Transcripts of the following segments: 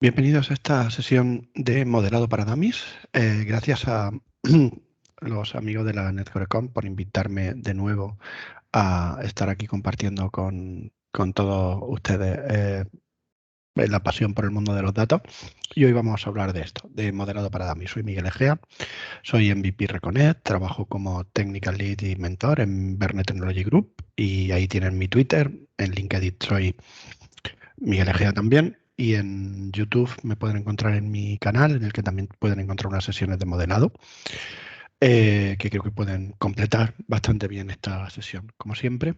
Bienvenidos a esta sesión de modelado para dummies. Gracias a los amigos de la NetCoreCon por invitarme de nuevo a estar aquí compartiendo con todos ustedes la pasión por el mundo de los datos. Y hoy vamos a hablar de esto, de modelado para dummies. Soy Miguel Egea, soy MVP Reconet, trabajo como Technical Lead y Mentor en Verne Technology Group y ahí tienen mi Twitter. En LinkedIn soy Miguel Egea también. Y en YouTube me pueden encontrar en mi canal, en el que también pueden encontrar unas sesiones de modelado, que creo que pueden completar bastante bien esta sesión. Como siempre,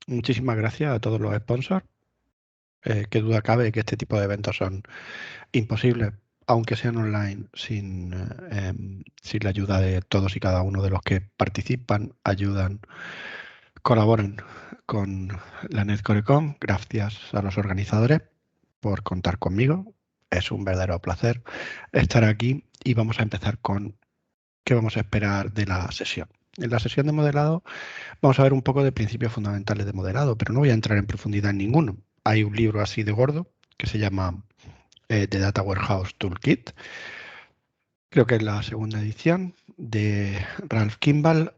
muchísimas gracias a todos los sponsors. Qué duda cabe que este tipo de eventos son imposibles, aunque sean online, sin la ayuda de todos y cada uno de los que participan, ayudan, colaboran con la NetCoreCon. Gracias a los organizadores por contar conmigo. Es un verdadero placer estar aquí y vamos a empezar con qué vamos a esperar de la sesión. En la sesión de modelado vamos a ver un poco de principios fundamentales de modelado, pero no voy a entrar en profundidad en ninguno. Hay un libro así de gordo que se llama The Data Warehouse Toolkit. Creo que es la segunda edición de Ralph Kimball.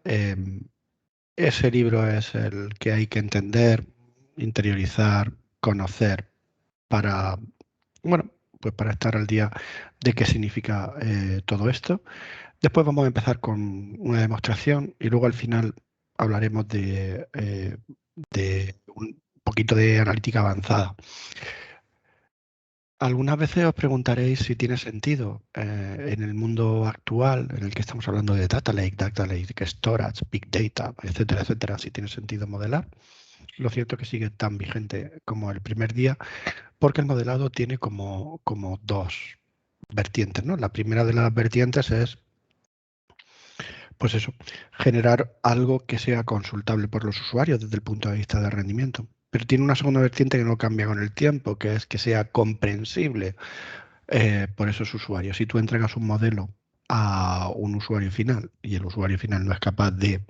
Ese libro es el que hay que entender, interiorizar, conocer para, bueno, pues para estar al día de qué significa todo esto. Después vamos a empezar con una demostración y luego al final hablaremos de un poquito de analítica avanzada. Algunas veces os preguntaréis si tiene sentido en el mundo actual en el que estamos hablando de data lake, storage, big data, etcétera, etcétera, si tiene sentido modelar. Lo cierto es que sigue tan vigente como el primer día, porque el modelado tiene como dos vertientes, ¿no? La primera de las vertientes es, pues eso, generar algo que sea consultable por los usuarios desde el punto de vista de rendimiento. Pero tiene una segunda vertiente que no cambia con el tiempo, que es que sea comprensible por esos usuarios. Si tú entregas un modelo a un usuario final y el usuario final no es capaz de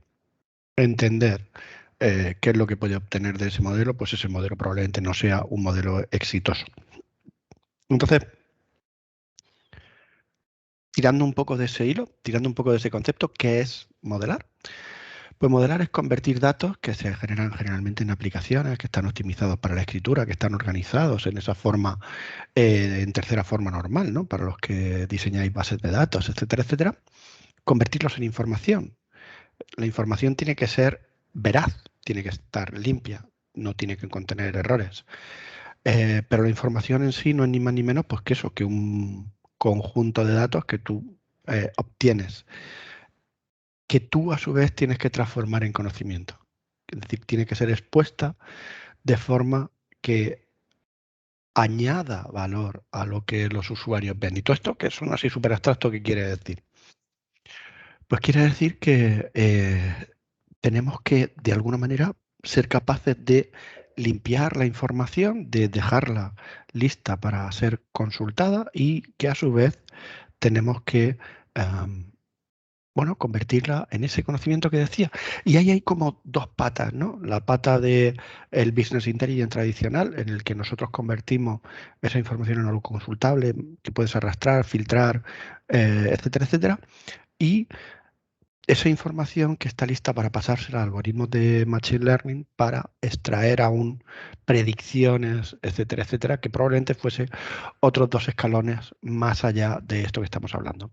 entender qué es lo que puede obtener de ese modelo, pues ese modelo probablemente no sea un modelo exitoso. Entonces, tirando un poco de ese hilo, tirando un poco de ese concepto, ¿qué es modelar? Pues modelar es convertir datos que se generan generalmente en aplicaciones, que están optimizados para la escritura, que están organizados en esa forma, en tercera forma normal, ¿no? Para los que diseñáis bases de datos, etcétera, etcétera, convertirlos en información. La información tiene que ser veraz, tiene que estar limpia, no tiene que contener errores. Pero la información en sí no es ni más ni menos pues que eso, que un conjunto de datos que tú obtienes, que tú a su vez tienes que transformar en conocimiento. Es decir, tiene que ser expuesta de forma que añada valor a lo que los usuarios ven. Y todo esto, que son así súper abstracto, ¿qué quiere decir? Pues quiere decir que tenemos que, de alguna manera, ser capaces de limpiar la información, de dejarla lista para ser consultada y que a su vez tenemos que bueno, convertirla en ese conocimiento que decía. Y ahí hay como dos patas, ¿no? La pata de el business intelligence tradicional, en el que nosotros convertimos esa información en algo consultable, que puedes arrastrar, filtrar, etcétera, etcétera. Y esa información que está lista para pasársela a algoritmos de Machine Learning para extraer aún predicciones, etcétera, etcétera, que probablemente fuese otros dos escalones más allá de esto que estamos hablando.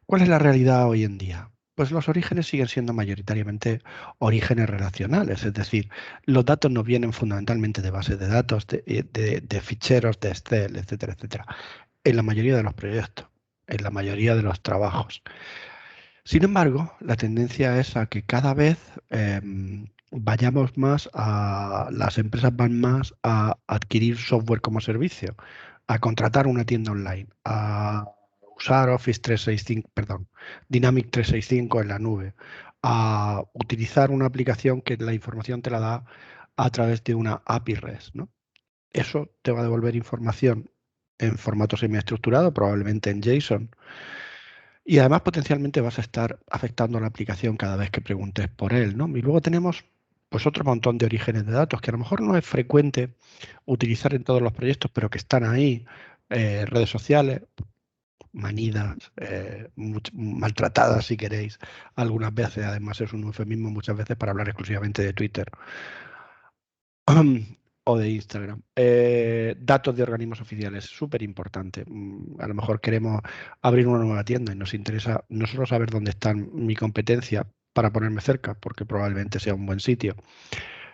¿Cuál es la realidad hoy en día? Pues los orígenes siguen siendo mayoritariamente orígenes relacionales, es decir, los datos nos vienen fundamentalmente de bases de datos, de ficheros, de Excel, etcétera, etcétera, en la mayoría de los proyectos, en la mayoría de los trabajos. Sin embargo, la tendencia es a que cada vez vayamos más las empresas van más a adquirir software como servicio, a contratar una tienda online, a usar Office 365, perdón, Dynamic 365 en la nube, a utilizar una aplicación que la información te la da a través de una API REST, ¿no? Eso te va a devolver información en formato semiestructurado, probablemente en JSON, y además potencialmente vas a estar afectando a la aplicación cada vez que preguntes por él, ¿no? Y luego tenemos pues otro montón de orígenes de datos que a lo mejor no es frecuente utilizar en todos los proyectos, pero que están ahí, redes sociales, manidas, maltratadas si queréis, algunas veces, además es un eufemismo muchas veces para hablar exclusivamente de Twitter o de Instagram. Datos de organismos oficiales, súper importante. A lo mejor queremos abrir una nueva tienda y nos interesa no solo saber dónde está mi competencia para ponerme cerca, porque probablemente sea un buen sitio,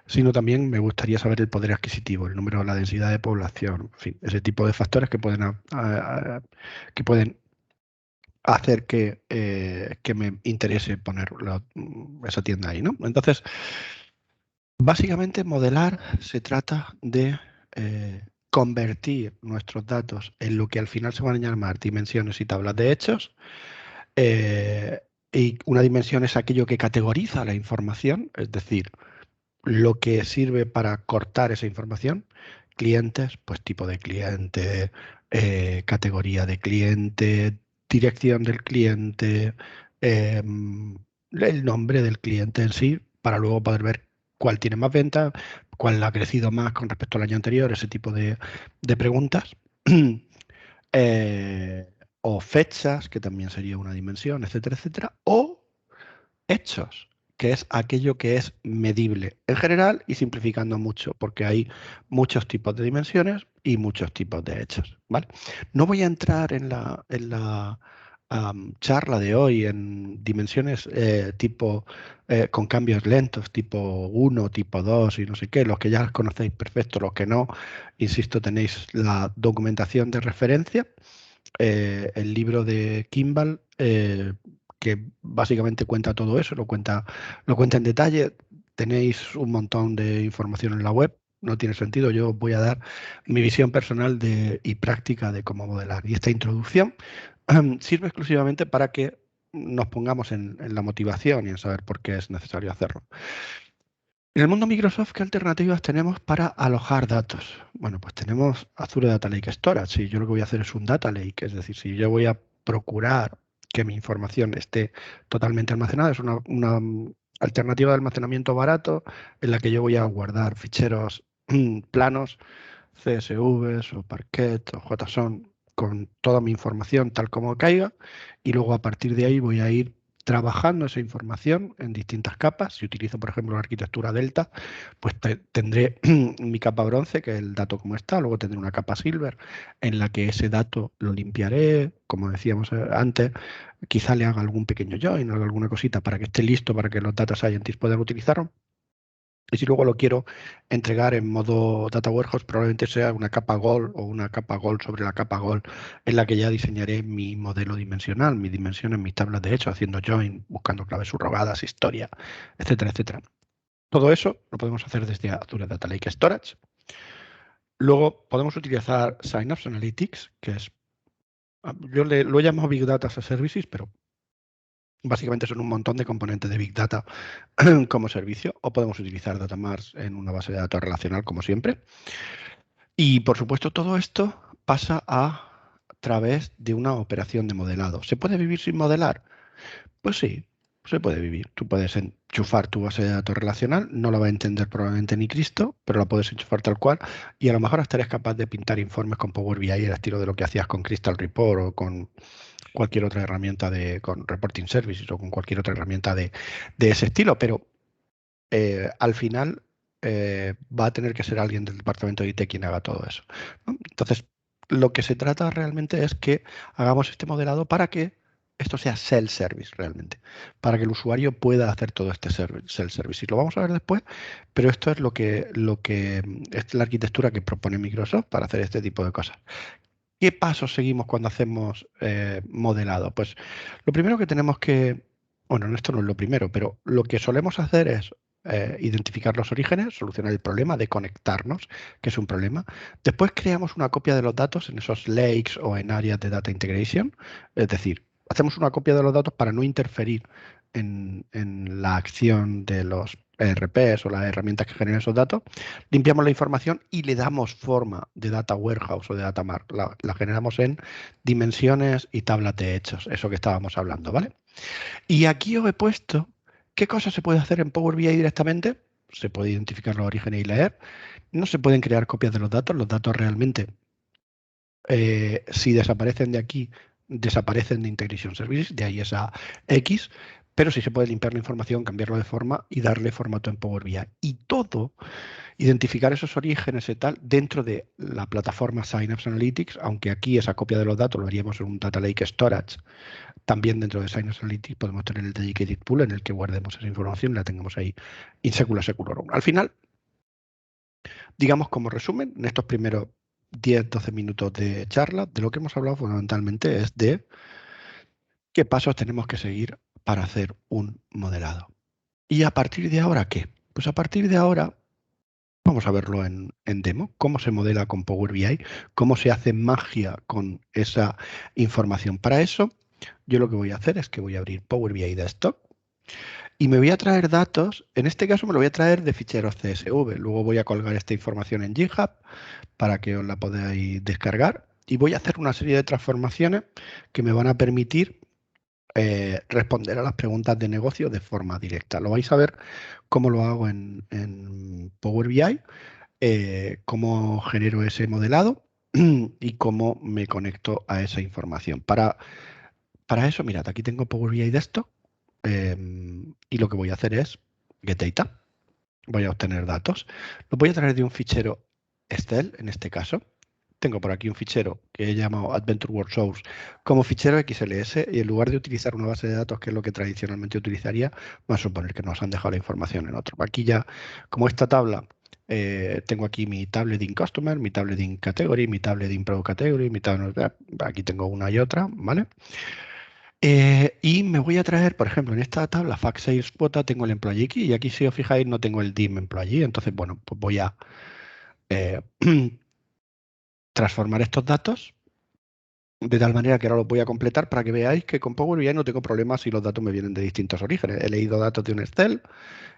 sino también me gustaría saber el poder adquisitivo, el número, la densidad de población, en fin, ese tipo de factores que que pueden hacer que me interese poner esa tienda ahí, ¿no? Entonces, básicamente, modelar se trata de convertir nuestros datos en lo que al final se van a llamar dimensiones y tablas de hechos. Y una dimensión es aquello que categoriza la información, es decir, lo que sirve para cortar esa información. Clientes, pues tipo de cliente, categoría de cliente, dirección del cliente, el nombre del cliente en sí, para luego poder ver cuál tiene más ventas, cuál ha crecido más con respecto al año anterior, ese tipo de preguntas. O fechas, que también sería una dimensión, etcétera, etcétera. O hechos, que es aquello que es medible en general y simplificando mucho, porque hay muchos tipos de dimensiones y muchos tipos de hechos, ¿vale? No voy a entrar en la charla de hoy en dimensiones tipo con cambios lentos, tipo 1, tipo 2 y no sé qué, los que ya las conocéis perfecto, los que no, insisto, tenéis la documentación de referencia, el libro de Kimball, que básicamente cuenta todo eso, lo cuenta en detalle. Tenéis un montón de información en la web, no tiene sentido. Yo voy a dar mi visión personal y práctica de cómo modelar. Y esta introducción sirve exclusivamente para que nos pongamos en la motivación y en saber por qué es necesario hacerlo. En el mundo Microsoft, ¿qué alternativas tenemos para alojar datos? Bueno, pues tenemos Azure Data Lake Storage. Y yo lo que voy a hacer es un Data Lake, es decir, si yo voy a procurar que mi información esté totalmente almacenada, es una alternativa de almacenamiento barato en la que yo voy a guardar ficheros planos, CSVs o Parquet o JSON con toda mi información tal como caiga, y luego a partir de ahí voy a ir trabajando esa información en distintas capas. Si utilizo, por ejemplo, la arquitectura Delta, pues tendré mi capa bronce, que es el dato como está, luego tendré una capa silver en la que ese dato lo limpiaré, como decíamos antes, quizá le haga algún pequeño join o alguna cosita para que esté listo para que los data scientists puedan utilizarlo. Y si luego lo quiero entregar en modo Data Warehouse, probablemente sea una capa Gold o una capa Gold sobre la capa Gold en la que ya diseñaré mi modelo dimensional, mis dimensiones, mis tablas de hecho, haciendo join, buscando claves subrogadas, historia, etcétera, etcétera. Todo eso lo podemos hacer desde Azure Data Lake Storage. Luego podemos utilizar Synapse Analytics, que es, yo lo he llamado Big Data as a Services, pero básicamente son un montón de componentes de Big Data como servicio, o podemos utilizar Datamars en una base de datos relacional, como siempre. Y, por supuesto, todo esto pasa a través de una operación de modelado. ¿Se puede vivir sin modelar? Pues sí, se puede vivir. Tú puedes enchufar tu base de datos relacional, no la va a entender probablemente ni Cristo, pero la puedes enchufar tal cual, y a lo mejor hasta eres capaz de pintar informes con Power BI al estilo de lo que hacías con Crystal Report o con cualquier otra herramienta con Reporting Services o con cualquier otra herramienta de ese estilo, pero al final va a tener que ser alguien del departamento de IT quien haga todo eso, ¿no? Entonces, lo que se trata realmente es que hagamos este modelado para que esto sea self-service realmente, para que el usuario pueda hacer todo este self-service. Y lo vamos a ver después, pero esto es lo que es la arquitectura que propone Microsoft para hacer este tipo de cosas. ¿Qué pasos seguimos cuando hacemos modelado? Pues lo primero que tenemos que, bueno, esto no es lo primero, pero lo que solemos hacer es identificar los orígenes, solucionar el problema de conectarnos, que es un problema. Después creamos una copia de los datos en esos lakes o en áreas de data integration, es decir, hacemos una copia de los datos para no interferir en la acción de los ERPs o las herramientas que generan esos datos, limpiamos la información y le damos forma de Data Warehouse o de Data Mart. La generamos en dimensiones y tablas de hechos, eso que estábamos hablando, ¿vale? Y aquí os he puesto qué cosas se puede hacer en Power BI directamente. se puede identificar los orígenes y leer. No se pueden crear copias de los datos realmente, si desaparecen de aquí, desaparecen de Integration Services, de ahí esa X, pero sí se puede limpiar la información, cambiarlo de forma y darle formato en Power BI. Y todo, identificar esos orígenes y tal dentro de la plataforma Synapse Analytics, aunque aquí esa copia de los datos lo haríamos en un Data Lake Storage. También dentro de Synapse Analytics podemos tener el Dedicated Pool en el que guardemos esa información y la tengamos ahí in secula seculorum. Al final, digamos como resumen, en estos primeros 10-12 minutos de charla, de lo que hemos hablado fundamentalmente es de qué pasos tenemos que seguir para hacer un modelado. ¿Y a partir de ahora qué? Pues a partir de ahora vamos a verlo en demo, cómo se modela con Power BI, cómo se hace magia con esa información. Para eso, yo lo que voy a hacer es que voy a abrir Power BI Desktop y me voy a traer datos. En este caso me lo voy a traer de ficheros CSV. Luego voy a colgar esta información en GitHub para que os la podáis descargar. Y voy a hacer una serie de transformaciones que me van a permitir responder a las preguntas de negocio de forma directa. Lo vais a ver cómo lo hago en Power BI, cómo genero ese modelado y cómo me conecto a esa información. Para eso, mirad, aquí tengo Power BI Desktop y lo que voy a hacer es Get Data. Voy a obtener datos. Lo voy a traer de un fichero Excel, en este caso. Tengo por aquí un fichero que he llamado Adventure World Source como fichero XLS y en lugar de utilizar una base de datos, que es lo que tradicionalmente utilizaría, vamos a suponer que nos han dejado la información en otro. Aquí ya, como esta tabla, tengo aquí mi tablet in Customer, mi tablet in Category, mi tablet in Product Category, aquí tengo una y otra, ¿vale? Y me voy a traer, por ejemplo, en esta tabla Fact Sales Quota tengo el Employee Key y aquí, si os fijáis, no tengo el DIM Employee. Entonces, bueno, pues voy a transformar estos datos de tal manera que ahora los voy a completar para que veáis que con Power BI no tengo problemas si los datos me vienen de distintos orígenes. He leído datos de un Excel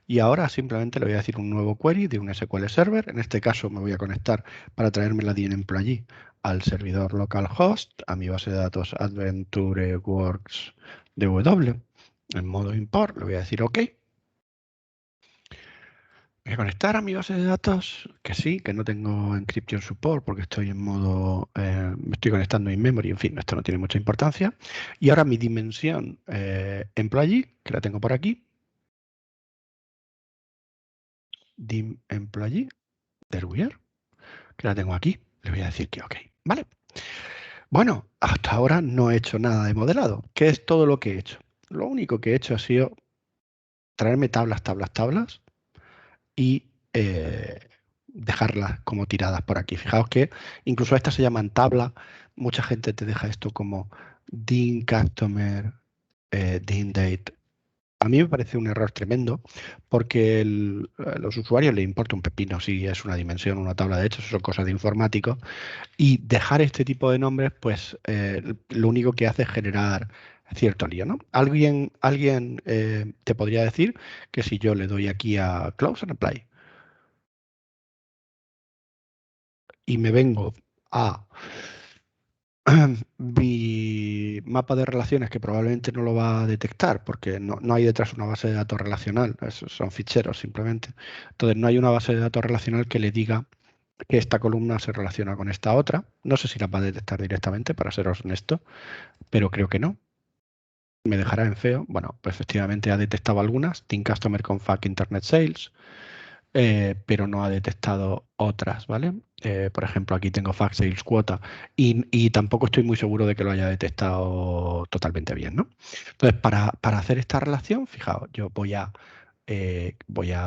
y ahora simplemente le voy a decir un nuevo query de un SQL Server. En este caso me voy a conectar para traerme la DIM Employee al servidor localhost, a mi base de datos AdventureWorks DW. En modo import le voy a decir OK. Voy a conectar a mi base de datos, que sí, que no tengo encryption support porque estoy en modo, me estoy conectando in memory, en fin, esto no tiene mucha importancia. Y ahora mi dimensión employee, que la tengo por aquí, dim employee, there we are, que la tengo aquí, le voy a decir que OK, ¿vale? Bueno, hasta ahora no he hecho nada de modelado. ¿Qué es todo lo que he hecho? Lo único que he hecho ha sido traerme tablas y dejarlas como tiradas por aquí. Fijaos que incluso estas se llaman tabla. Mucha gente te deja esto como DIN Customer, DIN Date. A mí me parece un error tremendo porque a los usuarios les importa un pepino si es una dimensión o una tabla de hechos, son cosas de informáticos. Y dejar este tipo de nombres, pues lo único que hace es generar cierto lío, ¿no? Alguien te podría decir que si yo le doy aquí a Close and Apply y me vengo a mi mapa de relaciones, que probablemente no lo va a detectar porque no hay detrás una base de datos relacional, son ficheros simplemente. Entonces no hay una base de datos relacional que le diga que esta columna se relaciona con esta otra. No sé si la va a detectar directamente, para ser honesto, pero creo que no. Me dejará en feo. Bueno, pues efectivamente ha detectado algunas. Team Customer con FAQ Internet Sales. Pero no ha detectado otras, ¿vale? Por ejemplo, aquí tengo Fact Sales Quota y tampoco estoy muy seguro de que lo haya detectado totalmente bien, ¿no? Entonces, para hacer esta relación, fijaos, yo voy a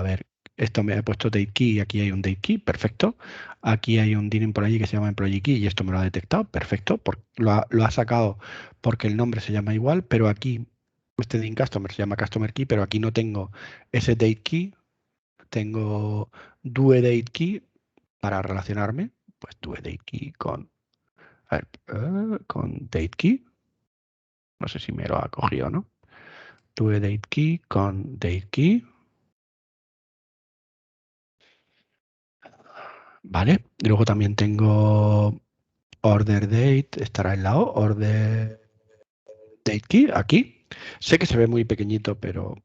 ver, esto me ha puesto Date Key y aquí hay un Date Key, perfecto. Aquí hay un DIN por allí que se llama Employee Key y esto me lo ha detectado, perfecto. Lo ha sacado porque el nombre se llama igual, pero aquí este DIN Customer se llama Customer Key, pero aquí no tengo ese Date Key. Tengo DoDateKey para relacionarme, pues DoDateKey con, a ver, con DateKey. No sé si me lo ha cogido o no. DoDateKey con DateKey. Vale. Y luego también tengo OrderDate, estará en la O, OrderDateKey, aquí. Sé que se ve muy pequeñito, pero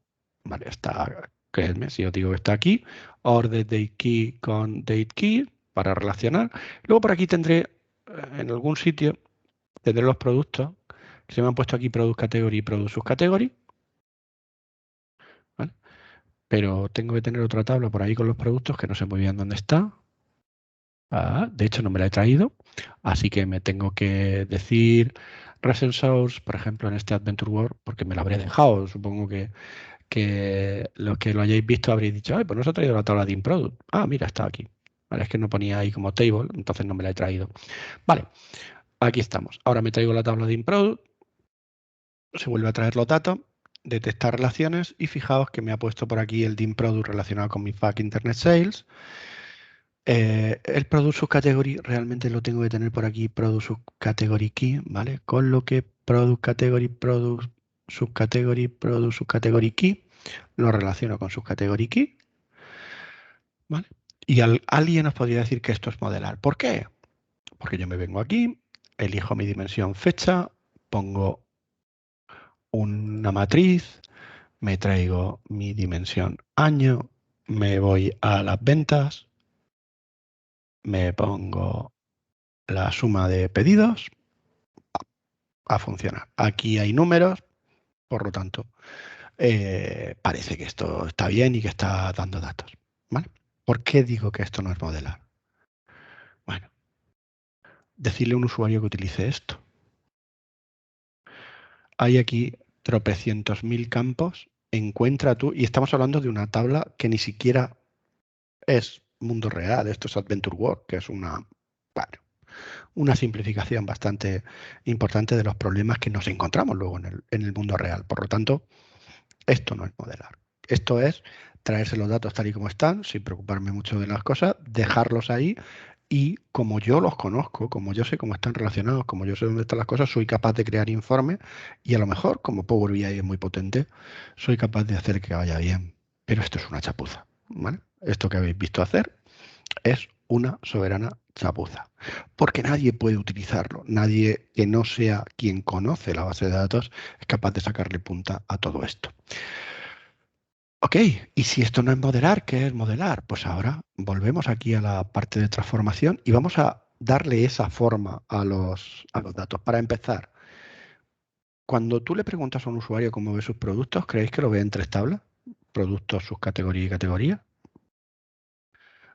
vale, está que es el mes. Si os digo que está aquí, order date key con date key para relacionar. Luego por aquí tendré, en algún sitio, tendré los productos que se me han puesto aquí product category y product subcategory. ¿Vale? Pero tengo que tener otra tabla por ahí con los productos que no sé muy bien dónde está. De hecho, no me la he traído, así que me tengo que decir recent source, por ejemplo, en este Adventure World, porque me lo habré dejado. Supongo que los que lo hayáis visto habréis dicho, ay, pues no os ha traído la tabla de InProduct. Ah, mira, está aquí. Vale, es que no ponía ahí como table, entonces no me la he traído. Vale, aquí estamos. Ahora me traigo la tabla de InProduct, se vuelve a traer los datos, detectar relaciones y fijaos que me ha puesto por aquí el InProduct relacionado con mi FAQ Internet Sales. El Product Subcategory realmente lo tengo que tener por aquí, Product Subcategory Key, ¿vale? Con lo que Product Category, Product Subcategory Key, lo relaciono con Subcategory Key, ¿vale? Y alguien os podría decir que esto es modelar. ¿Por qué? Porque yo me vengo aquí, elijo mi dimensión fecha, pongo una matriz, me traigo mi dimensión año, me voy a las ventas, me pongo la suma de pedidos a funcionar. Aquí hay números, por lo tanto, parece que esto está bien y que está dando datos. ¿Vale? ¿Por qué digo que esto no es modelar? Bueno, decirle a un usuario que utilice esto. Hay aquí tropecientos mil campos, encuentra tú, y estamos hablando de una tabla que ni siquiera es mundo real, esto es Adventure World, que es una simplificación bastante importante de los problemas que nos encontramos luego en el mundo real. Por lo tanto, esto no es modelar. Esto es traerse los datos tal y como están, sin preocuparme mucho de las cosas, dejarlos ahí y como yo los conozco, como yo sé cómo están relacionados, como yo sé dónde están las cosas, soy capaz de crear informes y a lo mejor, como Power BI es muy potente, soy capaz de hacer que vaya bien. Pero esto es una chapuza, ¿vale? Esto que habéis visto hacer es una soberana chapuza, porque nadie puede utilizarlo, nadie que no sea quien conoce la base de datos es capaz de sacarle punta a todo esto. Ok, y si esto no es modelar, ¿qué es modelar? Pues ahora volvemos aquí a la parte de transformación y vamos a darle esa forma a los datos. Para empezar, cuando tú le preguntas a un usuario cómo ve sus productos, ¿creéis que lo ve en tres tablas? Productos, subcategoría y categoría.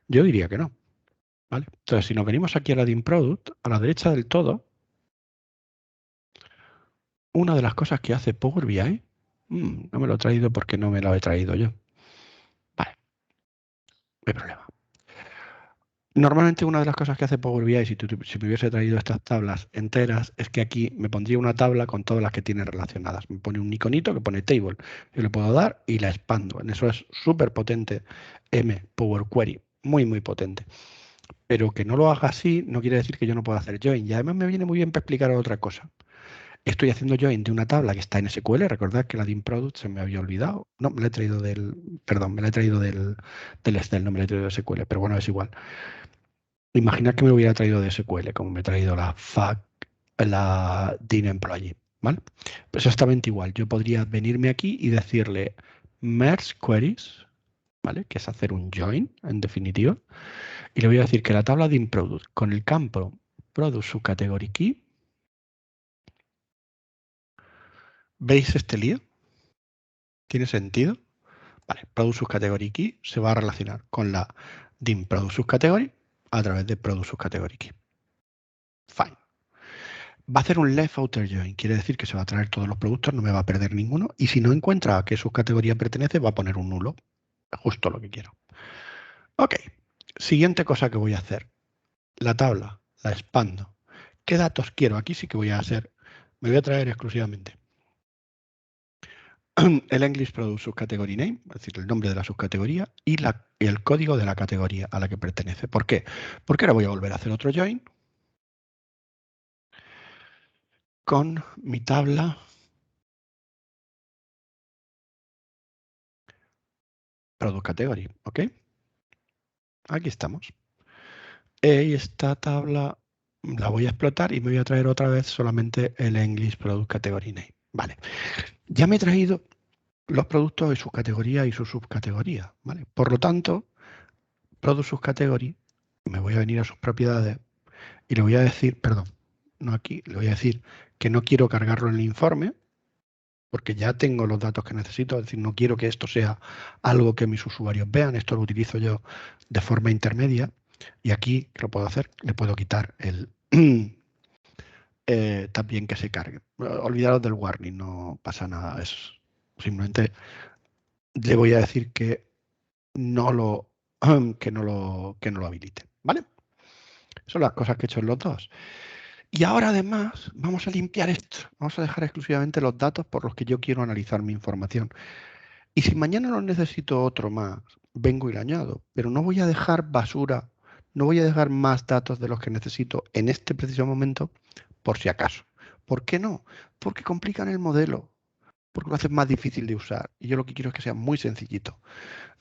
Yo diría que no. ¿Vale? Entonces, si nos venimos aquí a la de InProduct, a la derecha del todo, una de las cosas que hace Power BI, no me lo he traído porque no me lo he traído yo. Vale, no hay problema. Normalmente una de las cosas que hace Power BI, si me hubiese traído estas tablas enteras, es que aquí me pondría una tabla con todas las que tiene relacionadas. Me pone un iconito que pone table. Yo le puedo dar y la expando. En eso es súper potente M Power Query. Muy, muy potente. Pero que no lo haga así no quiere decir que yo no pueda hacer join. Y además me viene muy bien para explicar otra cosa. Estoy haciendo join de una tabla que está en SQL. Recordad que la de InProduct se me había olvidado. No, me la he traído perdón, me la he traído del Excel, no me la he traído de SQL, pero bueno, es igual. Imaginad que me lo hubiera traído de SQL, como me he traído la FAQ, la DIN Employee, ¿vale? Pues exactamente igual. Yo podría venirme aquí y decirle merge queries, ¿vale? Que es hacer un join, en definitiva. Y le voy a decir que la tabla de InProduct con el campo Product Subcategory Key. ¿Veis este lío? ¿Tiene sentido? Vale, Product Subcategory Key se va a relacionar con la DIN Product Subcategory a través de Product Subcategory Key. Fine. Va a hacer un left outer join, quiere decir que se va a traer todos los productos, no me va a perder ninguno, y si no encuentra a qué subcategoría pertenece, va a poner un nulo. Justo lo que quiero. Ok, siguiente cosa que voy a hacer. La tabla, la expando. ¿Qué datos quiero? Aquí sí que voy a hacer, me voy a traer exclusivamente el English Product Subcategory Name, es decir, el nombre de la subcategoría, y el código de la categoría a la que pertenece. ¿Por qué? Porque ahora voy a volver a hacer otro join con mi tabla Product Category, ¿ok? Aquí estamos. Y esta tabla la voy a explotar y me voy a traer otra vez solamente el English Product Category Name. Vale, ya me he traído los productos y sus categorías y sus subcategorías, ¿vale? Por lo tanto, Product Subcategory, me voy a venir a sus propiedades y le voy a decir, perdón, no aquí, le voy a decir que no quiero cargarlo en el informe, porque ya tengo los datos que necesito, es decir, no quiero que esto sea algo que mis usuarios vean, esto lo utilizo yo de forma intermedia, y aquí lo puedo hacer, le puedo quitar el también que se cargue. Olvidaros del warning, no pasa nada, es simplemente le voy a decir que no lo que no lo habilite, ¿vale? Son las cosas que he hecho en los dos. Y ahora además vamos a limpiar esto. Vamos a dejar exclusivamente los datos por los que yo quiero analizar mi información. Y si mañana no necesito otro más, vengo y le añado. Pero no voy a dejar basura, no voy a dejar más datos de los que necesito en este preciso momento por si acaso. ¿Por qué no? Porque complican el modelo, porque lo hacen más difícil de usar. Y yo lo que quiero es que sea muy sencillito.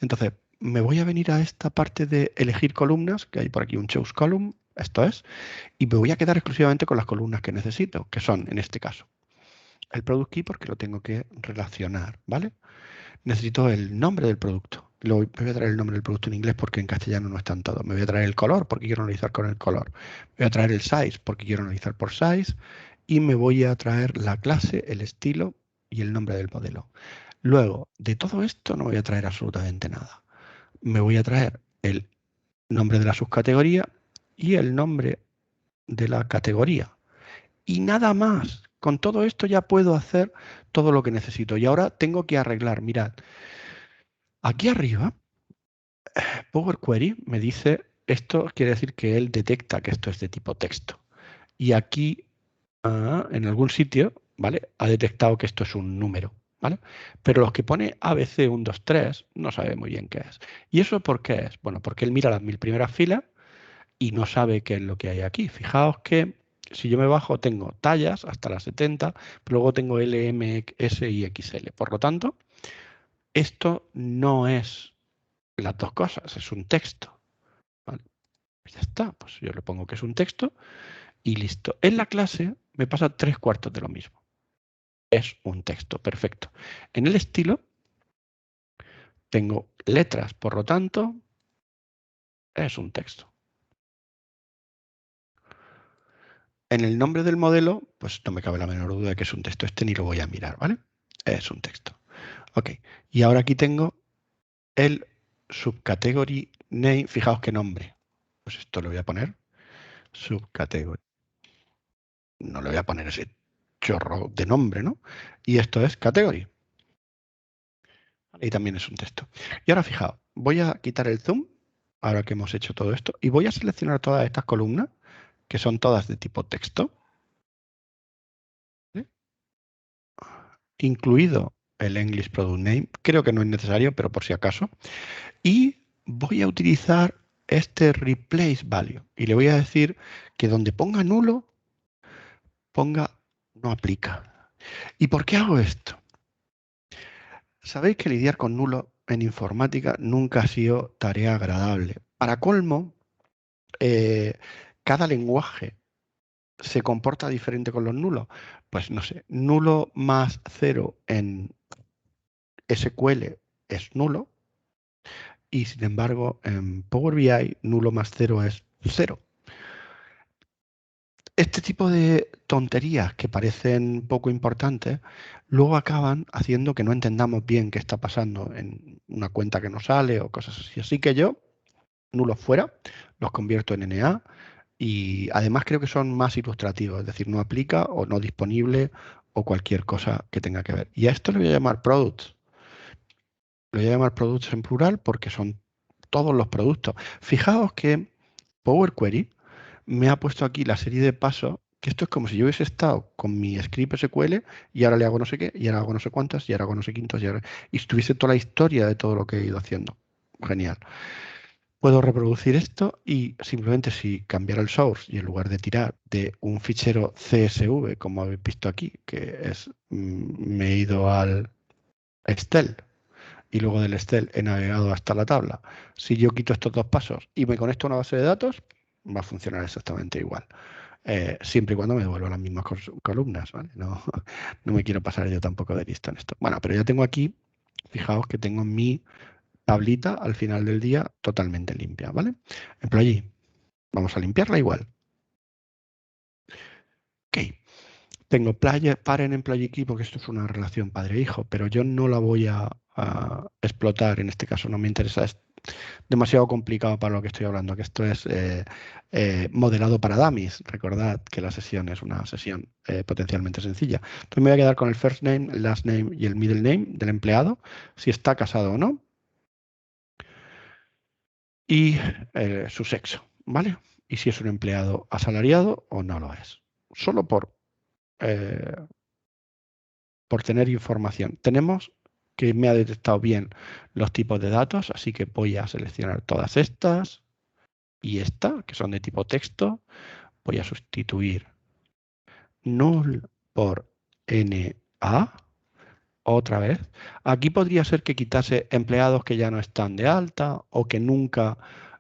Entonces, me voy a venir a esta parte de elegir columnas, que hay por aquí un choose column, esto es, y me voy a quedar exclusivamente con las columnas que necesito, que son, en este caso, el product key porque lo tengo que relacionar, ¿vale? Necesito el nombre del producto. Luego me voy a traer el nombre del producto en inglés porque en castellano no están todos. Me voy a traer el color porque quiero analizar con el color. Me voy a traer el size porque quiero analizar por size. Y me voy a traer la clase, el estilo y el nombre del modelo. Luego, de todo esto no voy a traer absolutamente nada. Me voy a traer el nombre de la subcategoría y el nombre de la categoría. Y nada más. Con todo esto ya puedo hacer todo lo que necesito. Y ahora tengo que arreglar. Mirad, aquí arriba, Power Query me dice, esto quiere decir que él detecta que esto es de tipo texto. Y aquí, en algún sitio, ¿vale? Ha detectado que esto es un número, ¿vale? Pero los que pone ABC 123 no sabe muy bien qué es. ¿Y eso por qué es? Bueno, porque él mira las 1000 primeras filas y no sabe qué es lo que hay aquí. Fijaos que si yo me bajo tengo tallas hasta las 70, pero luego tengo L, M, S y XL. Por lo tanto, esto no es las dos cosas, es un texto. ¿Vale? Pues ya está, pues yo le pongo que es un texto y listo. En la clase me pasa 3/4 de lo mismo. Es un texto, perfecto. En el estilo tengo letras, por lo tanto, es un texto. En el nombre del modelo, pues no me cabe la menor duda de que es un texto. Este ni lo voy a mirar, ¿vale? Es un texto. Ok. Y ahora aquí tengo el subcategory name. Fijaos qué nombre. Pues esto lo voy a poner subcategory. No le voy a poner ese chorro de nombre, ¿no? Y esto es category. Y también es un texto. Y ahora fijaos, voy a quitar el zoom, ahora que hemos hecho todo esto, y voy a seleccionar todas estas columnas, que son todas de tipo texto, ¿sí? Incluido el English Product Name. Creo que no es necesario, pero por si acaso. Y voy a utilizar este replace value. Y le voy a decir que donde ponga nulo, ponga no aplica. ¿Y por qué hago esto? Sabéis que lidiar con nulo en informática nunca ha sido tarea agradable. Para colmo, cada lenguaje se comporta diferente con los nulos. Pues no sé, nulo más 0 en SQL es nulo y sin embargo en Power BI nulo más 0 es 0. Este tipo de tonterías que parecen poco importantes, luego acaban haciendo que no entendamos bien qué está pasando en una cuenta que nos sale o cosas así. Así que yo, nulos fuera, los convierto en NA y además creo que son más ilustrativos, es decir, no aplica o no disponible o cualquier cosa que tenga que ver. Y a esto le voy a llamar products. Le voy a llamar products en plural porque son todos los productos. Fijaos que Power Query me ha puesto aquí la serie de pasos, que esto es como si yo hubiese estado con mi script SQL y ahora le hago no sé qué, y ahora hago no sé cuántas, y ahora hago no sé quintos, y estuviese toda la historia de todo lo que he ido haciendo. Genial. Puedo reproducir esto y simplemente si cambiara el source y en lugar de tirar de un fichero CSV, como habéis visto aquí, que es, me he ido al Excel y luego del Excel he navegado hasta la tabla. Si yo quito estos dos pasos y me conecto a una base de datos, va a funcionar exactamente igual. Siempre y cuando me devuelva las mismas columnas, ¿vale? No, no me quiero pasar yo tampoco de listo en esto. Bueno, pero ya tengo aquí fijaos que tengo mi tablita al final del día totalmente limpia, ¿vale? Employee, vamos a limpiarla igual. Ok, tengo parent employee key porque esto es una relación padre-hijo, pero yo no la voy a explotar, en este caso no me interesa, es demasiado complicado para lo que estoy hablando, que esto es modelado para dummies. Recordad que la sesión es una sesión potencialmente sencilla. Entonces me voy a quedar con el first name, el last name y el middle name del empleado, si está casado o no, y su sexo, ¿vale? Y si es un empleado asalariado o no lo es. Solo eh, por tener información. Tenemos que me ha detectado bien los tipos de datos, así que voy a seleccionar todas estas y esta, que son de tipo texto. Voy a sustituir null por NA otra vez. Aquí podría ser que quitase empleados que ya no están de alta o que nunca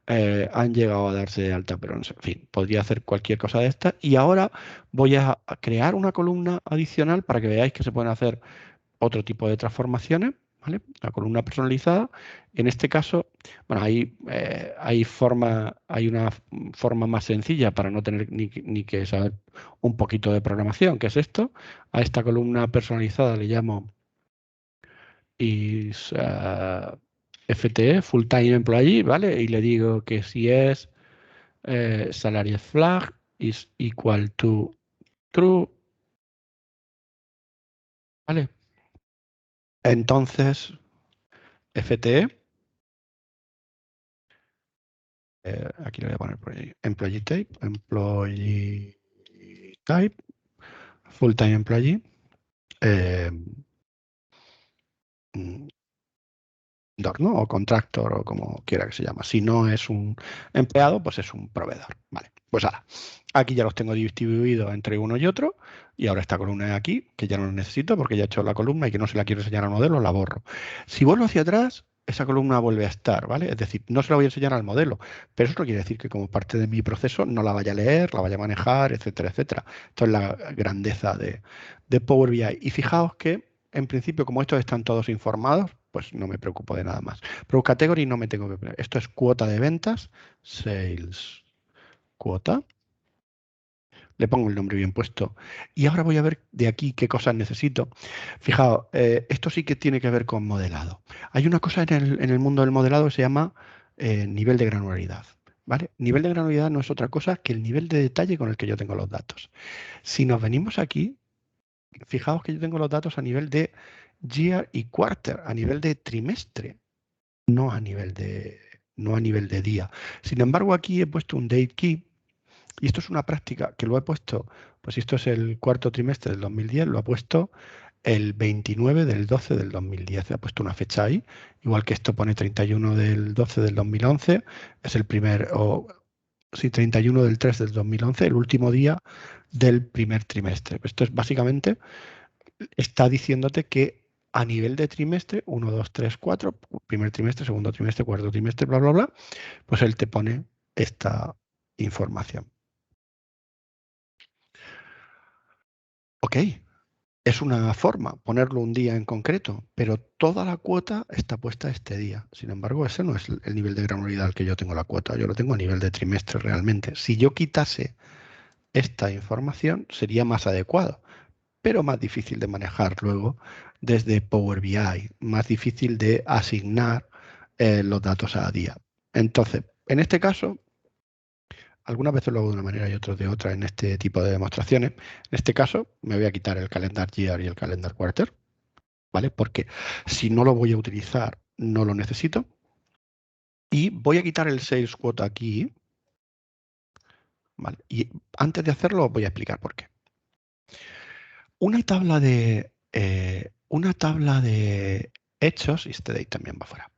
han llegado a darse de alta, pero en fin, podría hacer cualquier cosa de esta. Y ahora voy a crear una columna adicional para que veáis que se pueden hacer otro tipo de transformaciones, ¿vale? La columna personalizada. En este caso, bueno, hay una forma más sencilla para no tener ni que saber un poquito de programación, que es esto. A esta columna personalizada le llamo FTE, Full Time Employee, ¿vale? Y le digo que si es salary flag is equal to true, ¿vale? Entonces, FTE, aquí le voy a poner por ahí, employee type, full time employee, eh, mm, ¿no? O contractor o como quiera que se llama. Si no es un empleado, pues es un proveedor. Vale, pues ahora, aquí ya los tengo distribuidos entre uno y otro y ahora esta columna de aquí, que ya no la necesito porque ya he hecho la columna y que no se la quiero enseñar al modelo, la borro. Si vuelvo hacia atrás, esa columna vuelve a estar, ¿vale? Es decir, no se la voy a enseñar al modelo, pero eso no quiere decir que como parte de mi proceso no la vaya a leer, la vaya a manejar, etcétera, etcétera. Esto es la grandeza de Power BI. Y fijaos que en principio, como estos están todos informados, pues no me preocupo de nada más. Pro category no me tengo que poner. Esto es cuota de ventas, sales cuota. Le pongo el nombre bien puesto. Y ahora voy a ver de aquí qué cosas necesito. Fijaos, esto sí que tiene que ver con modelado. Hay una cosa en el mundo del modelado que se llama nivel de granularidad. ¿Vale? Nivel de granularidad no es otra cosa que el nivel de detalle con el que yo tengo los datos. Si nos venimos aquí, fijaos que yo tengo los datos a nivel de year y quarter, a nivel de trimestre, no a nivel no a nivel de día. Sin embargo, aquí he puesto un date key y esto es una práctica que lo he puesto, pues si esto es el cuarto trimestre del 2010, lo ha puesto el 29 del 12 del 2010. Ha puesto una fecha ahí, igual que esto pone 31 del 12 del 2011, es el primer, o sí, 31 del 3 del 2011, el último día del primer trimestre. Esto es básicamente está diciéndote que a nivel de trimestre, 1, 2, 3, 4, primer trimestre, segundo trimestre, cuarto trimestre, bla, bla, bla, pues él te pone esta información. Ok, es una forma ponerlo un día en concreto, pero toda la cuota está puesta este día. Sin embargo, ese no es el nivel de granularidad al que yo tengo la cuota, yo lo tengo a nivel de trimestre realmente. Si yo quitase esta información, sería más adecuado, pero más difícil de manejar luego desde Power BI, más difícil de asignar los datos a día. Entonces, en este caso, algunas veces lo hago de una manera y otras de otra en este tipo de demostraciones. En este caso, me voy a quitar el calendar year y el calendar quarter, ¿vale? Porque si no lo voy a utilizar, no lo necesito. Y voy a quitar el sales quote aquí, ¿vale? Y antes de hacerlo, os voy a explicar por qué. Una tabla de hechos, y este de ahí también va fuera.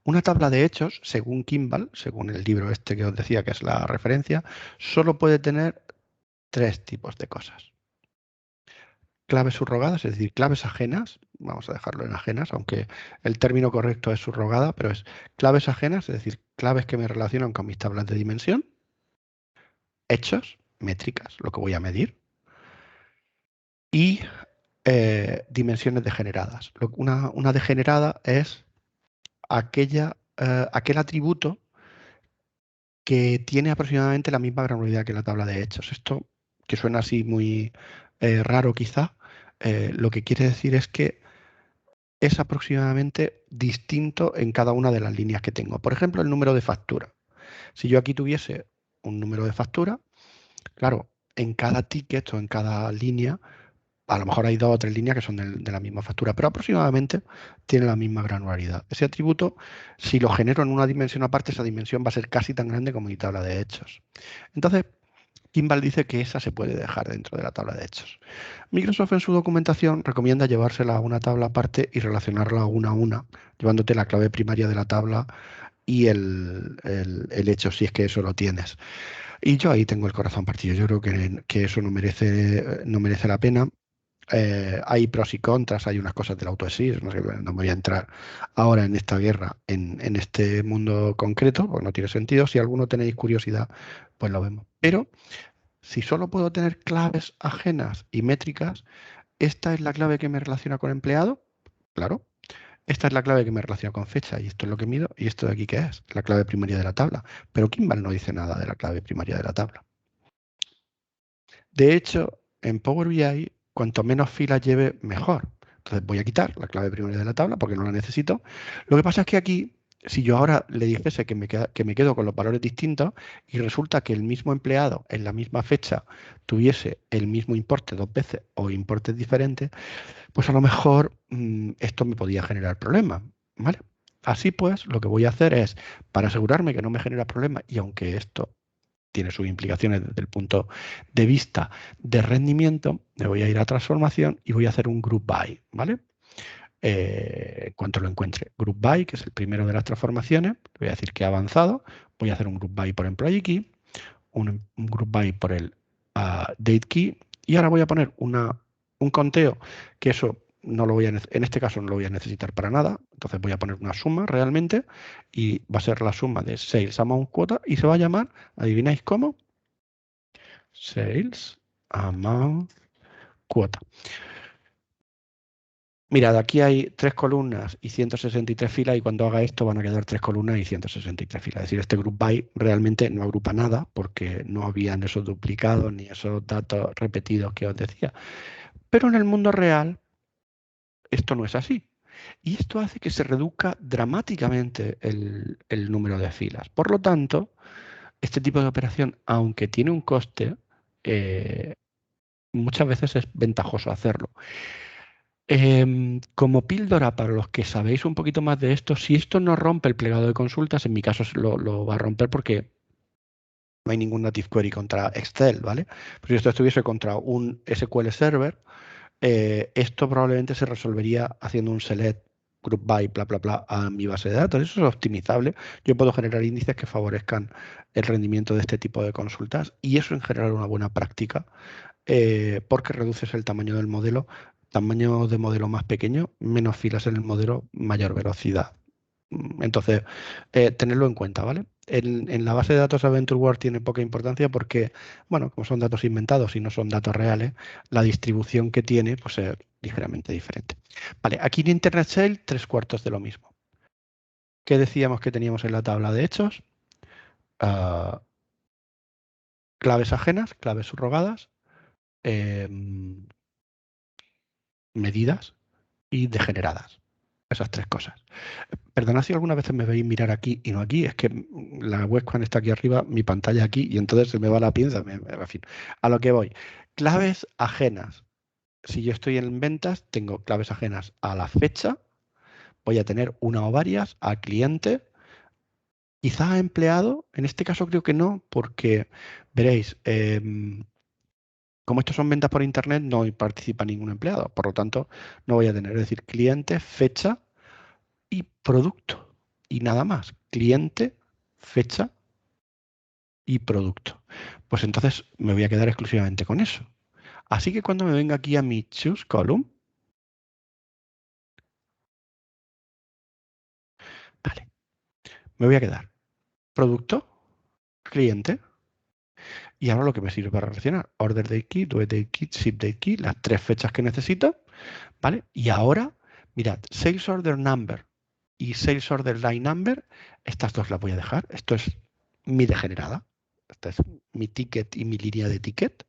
Una tabla de hechos, según Kimball, según el libro este que os decía que es la referencia, solo puede tener tres tipos de cosas. Claves subrogadas, es decir, claves ajenas, vamos a dejarlo en ajenas, aunque el término correcto es subrogada, pero es claves ajenas, es decir, claves que me relacionan con mis tablas de dimensión, hechos, métricas, lo que voy a medir, y dimensiones degeneradas. Una degenerada es aquel atributo que tiene aproximadamente la misma granularidad que la tabla de hechos. Esto, que suena así muy raro quizá, lo que quiere decir es que es aproximadamente distinto en cada una de las líneas que tengo. Por ejemplo, el número de factura. Si yo aquí tuviese un número de factura, claro, en cada ticket o en cada línea, a lo mejor hay 2 o 3 líneas que son de la misma factura, pero aproximadamente tiene la misma granularidad. Ese atributo, si lo genero en una dimensión aparte, esa dimensión va a ser casi tan grande como mi tabla de hechos. Entonces, Kimball dice que esa se puede dejar dentro de la tabla de hechos. Microsoft en su documentación recomienda llevársela a una tabla aparte y relacionarla una a una, llevándote la clave primaria de la tabla y el hecho, si es que eso lo tienes. Y yo ahí tengo el corazón partido. Yo creo que eso no merece la pena. Hay pros y contras, hay unas cosas del autoexist, no sé, no me voy a entrar ahora en esta guerra, en este mundo concreto, porque no tiene sentido. Si alguno tenéis curiosidad, pues lo vemos. Pero si solo puedo tener claves ajenas y métricas, ¿esta es la clave que me relaciona con empleado? Claro. Esta es la clave que me relaciona con fecha y esto es lo que mido y esto de aquí ¿qué es? La clave primaria de la tabla. Pero Kimball no dice nada de la clave primaria de la tabla. De hecho, en Power BI, cuanto menos filas lleve, mejor. Entonces voy a quitar la clave primaria de la tabla porque no la necesito. Lo que pasa es que aquí, si yo ahora le dijese que me quedo con los valores distintos y resulta que el mismo empleado en la misma fecha tuviese el mismo importe 2 veces o importes diferentes, pues a lo mejor esto me podía generar problemas, ¿vale? Así pues, lo que voy a hacer es, para asegurarme que no me genera problemas, y aunque esto tiene sus implicaciones desde el punto de vista de rendimiento, me voy a ir a transformación y voy a hacer un group by, ¿vale? En cuanto lo encuentre. Group by, que es el primero de las transformaciones, voy a decir que ha avanzado, voy a hacer un group by por employee key, un group by por el date key, y ahora voy a poner un conteo, que eso no lo voy a, en este caso no lo voy a necesitar para nada, entonces voy a poner una suma realmente y va a ser la suma de sales amount cuota y se va a llamar, ¿adivináis cómo? Sales amount cuota. Mirad, aquí hay 3 columnas y 163 filas y cuando haga esto van a quedar 3 columnas y 163 filas. Es decir, este group by realmente no agrupa nada porque no habían esos duplicados ni esos datos repetidos que os decía. Pero en el mundo real esto no es así. Y esto hace que se reduzca dramáticamente el número de filas. Por lo tanto, este tipo de operación, aunque tiene un coste, eh, muchas veces es ventajoso hacerlo. Como píldora para los que sabéis un poquito más de esto, si esto no rompe el plegado de consultas, en mi caso lo va a romper porque no hay ningún Native Query contra Excel, ¿vale? Pero si esto estuviese contra un SQL Server, esto probablemente se resolvería haciendo un select group by bla bla bla a mi base de datos. Eso es optimizable. Yo puedo generar índices que favorezcan el rendimiento de este tipo de consultas y eso en general es una buena práctica porque reduces el tamaño del modelo. Tamaño de modelo más pequeño, menos filas en el modelo, mayor velocidad. Entonces, tenerlo en cuenta, ¿vale? En la base de datos AdventureWorld tiene poca importancia porque, bueno, como son datos inventados y no son datos reales, la distribución que tiene pues, es ligeramente diferente. Vale, aquí en Internet Sale, 3/4 de lo mismo. ¿Qué decíamos que teníamos en la tabla de hechos? Ah, claves ajenas, claves subrogadas, em, medidas y degeneradas. Esas 3 cosas. Perdonad si algunas veces me veis mirar aquí y no aquí, es que la webcam está aquí arriba, mi pantalla aquí y entonces se me va la pinza. En fin, a lo que voy. Claves ajenas. Si yo estoy en ventas, tengo claves ajenas a la fecha, voy a tener una o varias, a cliente, quizá a empleado, en este caso creo que no, porque veréis, como estos son ventas por internet, no participa ningún empleado, por lo tanto no voy a tener, es decir, cliente, fecha y producto. Y nada más. Cliente, fecha y producto. Pues entonces me voy a quedar exclusivamente con eso. Así que cuando me venga aquí a mi choose column, vale, me voy a quedar producto, cliente Y ahora lo que me sirve para relacionar, order date key, due date key, ship date key, las 3 fechas que necesito, ¿vale? Y ahora, mirad, sales order number y sales order line number, estas dos las voy a dejar. Esto es mi degenerada. Esta es mi ticket y mi línea de ticket.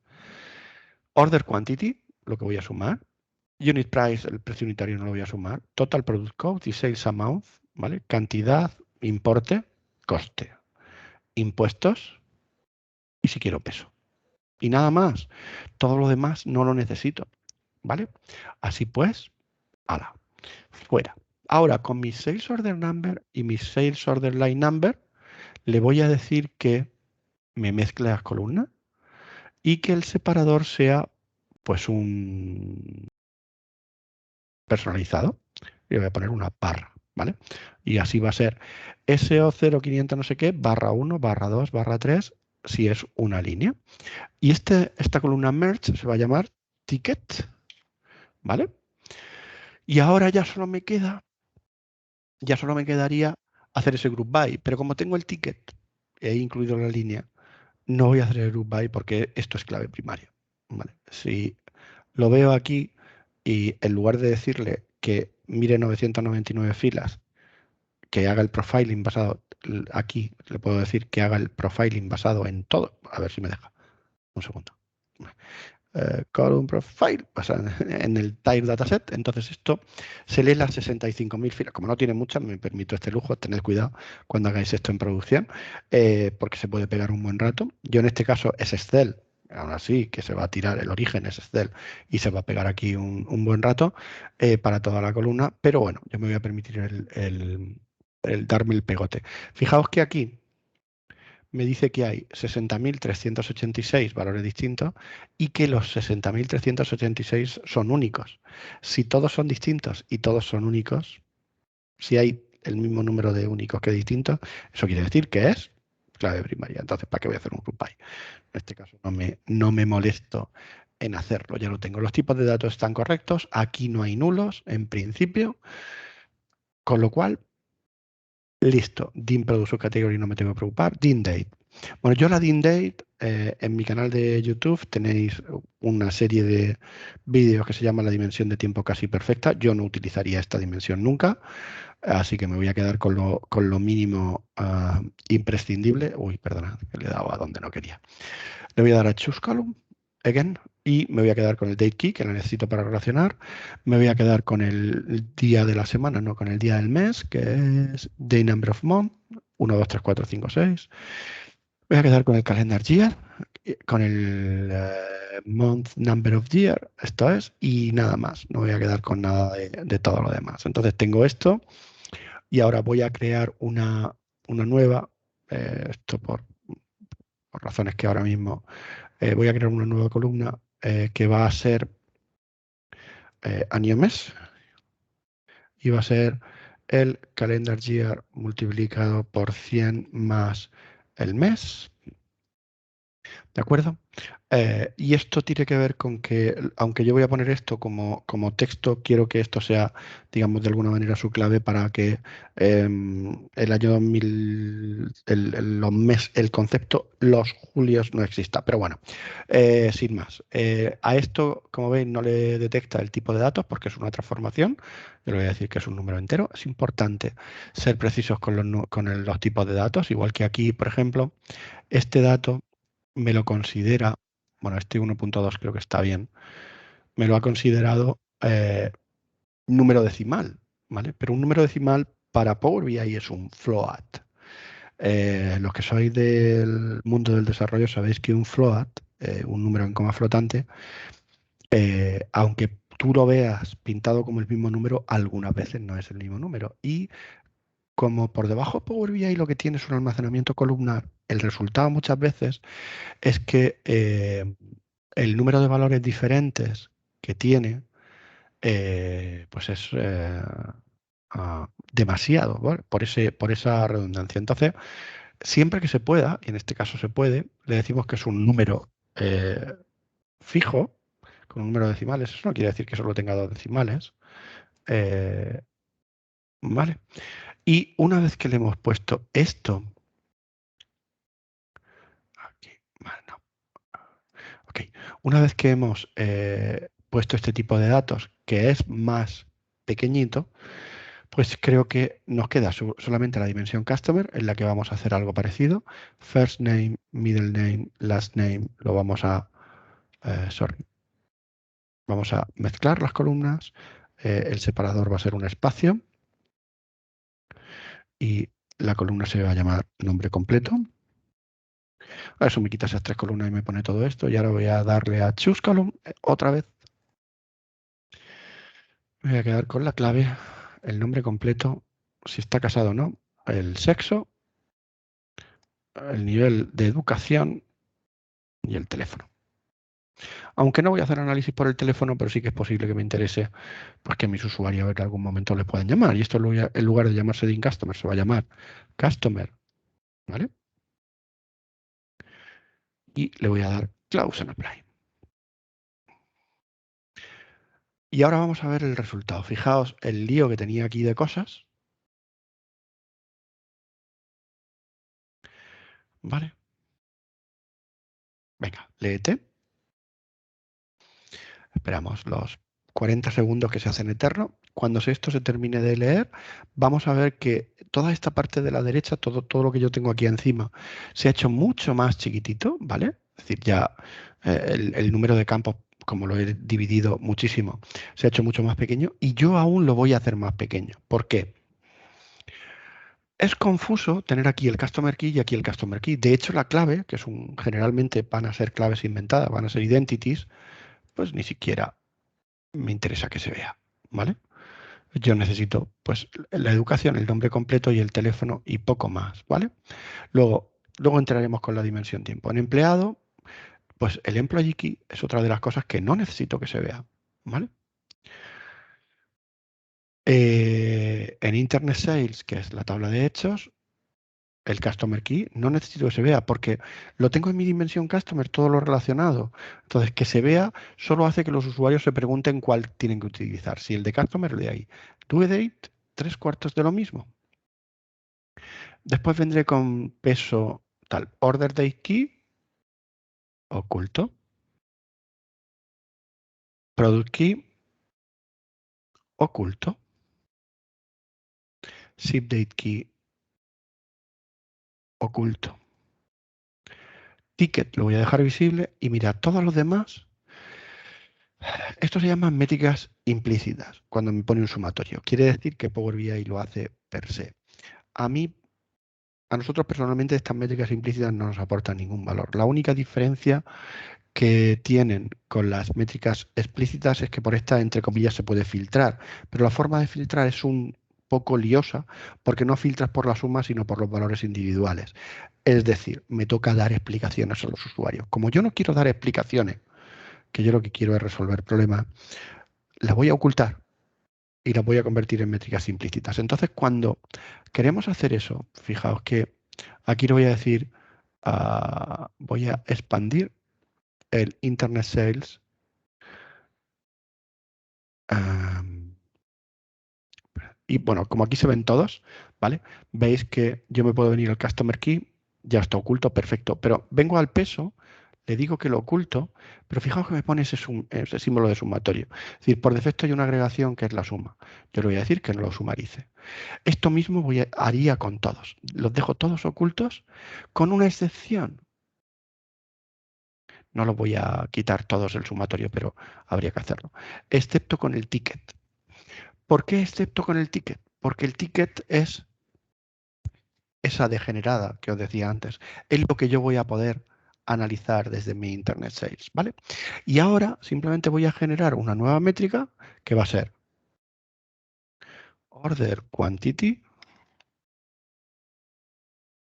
Order quantity, lo que voy a sumar. Unit price, el precio unitario no lo voy a sumar. Total product code y sales amount, ¿vale? Cantidad, importe, coste. Impuestos y si quiero peso. Y nada más. Todo lo demás no lo necesito, ¿vale? Así pues, ala, fuera. Ahora, con mi sales order number y mi sales order line number, le voy a decir que me mezcle las columnas y que el separador sea pues un personalizado. Y voy a poner una barra, ¿vale? Y así va a ser SO0500 no sé qué, barra 1, barra 2, barra 3, si es una línea. Y esta columna merge se va a llamar ticket, ¿vale? Y ahora ya solo me quedaría hacer ese group by, pero como tengo el ticket, he incluido la línea, no voy a hacer el group by porque esto es clave primaria, ¿vale? Si lo veo aquí y en lugar de decirle que mire 999 filas, que haga el profiling basado aquí, le puedo decir que haga el profiling basado en todo. A ver si me deja. Un segundo. Column profile basado en el type dataset. Entonces esto se lee las 65.000 filas. Como no tiene muchas, me permito este lujo. Tened cuidado cuando hagáis esto en producción, porque se puede pegar un buen rato. Yo en este caso es Excel. Aún así, que se va a tirar, el origen es Excel y se va a pegar aquí un buen rato para toda la columna. Pero bueno, yo me voy a permitir el darme el pegote. Fijaos que aquí me dice que hay 60.386 valores distintos y que los 60.386 son únicos. Si todos son distintos y todos son únicos, si hay el mismo número de únicos que distintos, eso quiere decir que es clave primaria. Entonces, ¿para qué voy a hacer un group by? En este caso no me molesto en hacerlo, ya lo tengo. Los tipos de datos están correctos, aquí no hay nulos en principio, con lo cual, listo. DIN Producer Category no me tengo que preocupar. DIN Date. Bueno, yo la DIN Date, en mi canal de YouTube tenéis una serie de vídeos que se llama La dimensión de tiempo casi perfecta. Yo no utilizaría esta dimensión nunca, así que me voy a quedar con lo mínimo imprescindible. Uy, perdona, que le he dado a donde no quería. Le voy a dar a Choose Column, again, y me voy a quedar con el Date Key, que lo necesito para relacionar. Me voy a quedar con el día de la semana, no con el día del mes, que es Day Number of Month, 1, 2, 3, 4, 5, 6. Voy a quedar con el Calendar Year, con el Month Number of Year, esto es, y nada más. No voy a quedar con nada de todo lo demás. Entonces tengo esto y ahora voy a crear una nueva, esto por razones que ahora mismo voy a crear una nueva columna que va a ser año mes y va a ser el calendar year multiplicado por 100 más el mes. ¿De acuerdo? Y esto tiene que ver con que, aunque yo voy a poner esto como texto, quiero que esto sea, digamos, de alguna manera su clave para que el año 2000, el concepto los julios no exista. Pero bueno, sin más. A esto, como veis, no le detecta el tipo de datos porque es una transformación. Yo le voy a decir que es un número entero. Es importante ser precisos con los tipos de datos, igual que aquí, por ejemplo, este dato me lo considera, bueno, este 1.2 creo que está bien, me lo ha considerado número decimal, ¿vale? Pero un número decimal para Power BI es un float. Los que sois del mundo del desarrollo sabéis que un float, un número en coma flotante, aunque tú lo veas pintado como el mismo número, algunas veces no es el mismo número. Y como por debajo de Power BI lo que tiene es un almacenamiento columnar, el resultado muchas veces es que el número de valores diferentes que tiene pues es demasiado, ¿vale? Por esa redundancia. Entonces, siempre que se pueda, y en este caso se puede, le decimos que es un número fijo, con un número de decimales. Eso no quiere decir que solo tenga dos decimales. eh, ¿Vale? Y una vez que le hemos puesto esto, aquí, vale, no. Una vez que hemos puesto este tipo de datos, que es más pequeñito, pues creo que nos queda solamente la dimensión customer, en la que vamos a hacer algo parecido. First name, middle name, last name, lo vamos a, vamos a mezclar las columnas. El separador va a ser un espacio y la columna se va a llamar nombre completo. Eso me quita esas tres columnas y me pone todo esto. Y ahora voy a darle a Choose Column otra vez. Me voy a quedar con la clave, el nombre completo, si está casado o no, el sexo, el nivel de educación y el teléfono. Aunque no voy a hacer análisis por el teléfono, pero sí que es posible que me interese pues, que mis usuarios en algún momento les puedan llamar. Y esto en lugar de llamarse Dean Customer, se va a llamar Customer, ¿vale? Y le voy a dar Close and Apply. Y ahora vamos a ver el resultado. Fijaos el lío que tenía aquí de cosas. ¿Vale? Venga, léete. Esperamos los 40 segundos que se hacen eterno. Cuando esto se termine de leer, vamos a ver que toda esta parte de la derecha, todo lo que yo tengo aquí encima, se ha hecho mucho más chiquitito, ¿vale? Es decir, ya el número de campos, como lo he dividido muchísimo, se ha hecho mucho más pequeño y yo aún lo voy a hacer más pequeño. ¿Por qué? Es confuso tener aquí el Customer Key y aquí el Customer Key. De hecho, la clave, que generalmente van a ser claves inventadas, van a ser identities, pues ni siquiera me interesa que se vea, ¿vale? Yo necesito, pues, la educación, el nombre completo y el teléfono y poco más, ¿vale? Luego entraremos con la dimensión tiempo. En empleado, pues el employee key es otra de las cosas que no necesito que se vea, ¿vale? En Internet Sales, que es la tabla de hechos, el Customer Key no necesito que se vea porque lo tengo en mi dimensión Customer, todo lo relacionado. Entonces, que se vea solo hace que los usuarios se pregunten cuál tienen que utilizar. Si el de Customer, de ahí. Due Date, 3/4 de lo mismo. Después vendré con peso tal. Order Date Key, oculto. Product Key, oculto. Ship Date Key, oculto. Ticket lo voy a dejar visible y mira, todos los demás. Esto se llama métricas implícitas cuando me pone un sumatorio. Quiere decir que Power BI lo hace per se. A mí, a nosotros personalmente estas métricas implícitas no nos aportan ningún valor. La única diferencia que tienen con las métricas explícitas es que por esta, entre comillas, se puede filtrar. Pero la forma de filtrar es un poco liosa porque no filtras por la suma, sino por los valores individuales. Es decir, me toca dar explicaciones a los usuarios. Como yo no quiero dar explicaciones, que yo lo que quiero es resolver problemas, las voy a ocultar y las voy a convertir en métricas implícitas. Entonces, cuando queremos hacer eso, fijaos que aquí le voy a decir, voy a expandir el Internet Sales. Y bueno, como aquí se ven todos, ¿vale? Veis que yo me puedo venir al Customer Key, ya está oculto, perfecto. Pero vengo al peso, le digo que lo oculto, pero fijaos que me pone ese símbolo de sumatorio. Es decir, por defecto hay una agregación que es la suma. Yo le voy a decir que no lo sumarice. Esto mismo haría con todos. Los dejo todos ocultos, con una excepción. No los voy a quitar todos el sumatorio, pero habría que hacerlo. Excepto con el ticket. ¿Por qué excepto con el ticket? Porque el ticket es esa degenerada que os decía antes. Es lo que yo voy a poder analizar desde mi Internet Sales, ¿vale? Y ahora simplemente voy a generar una nueva métrica que va a ser Order Quantity,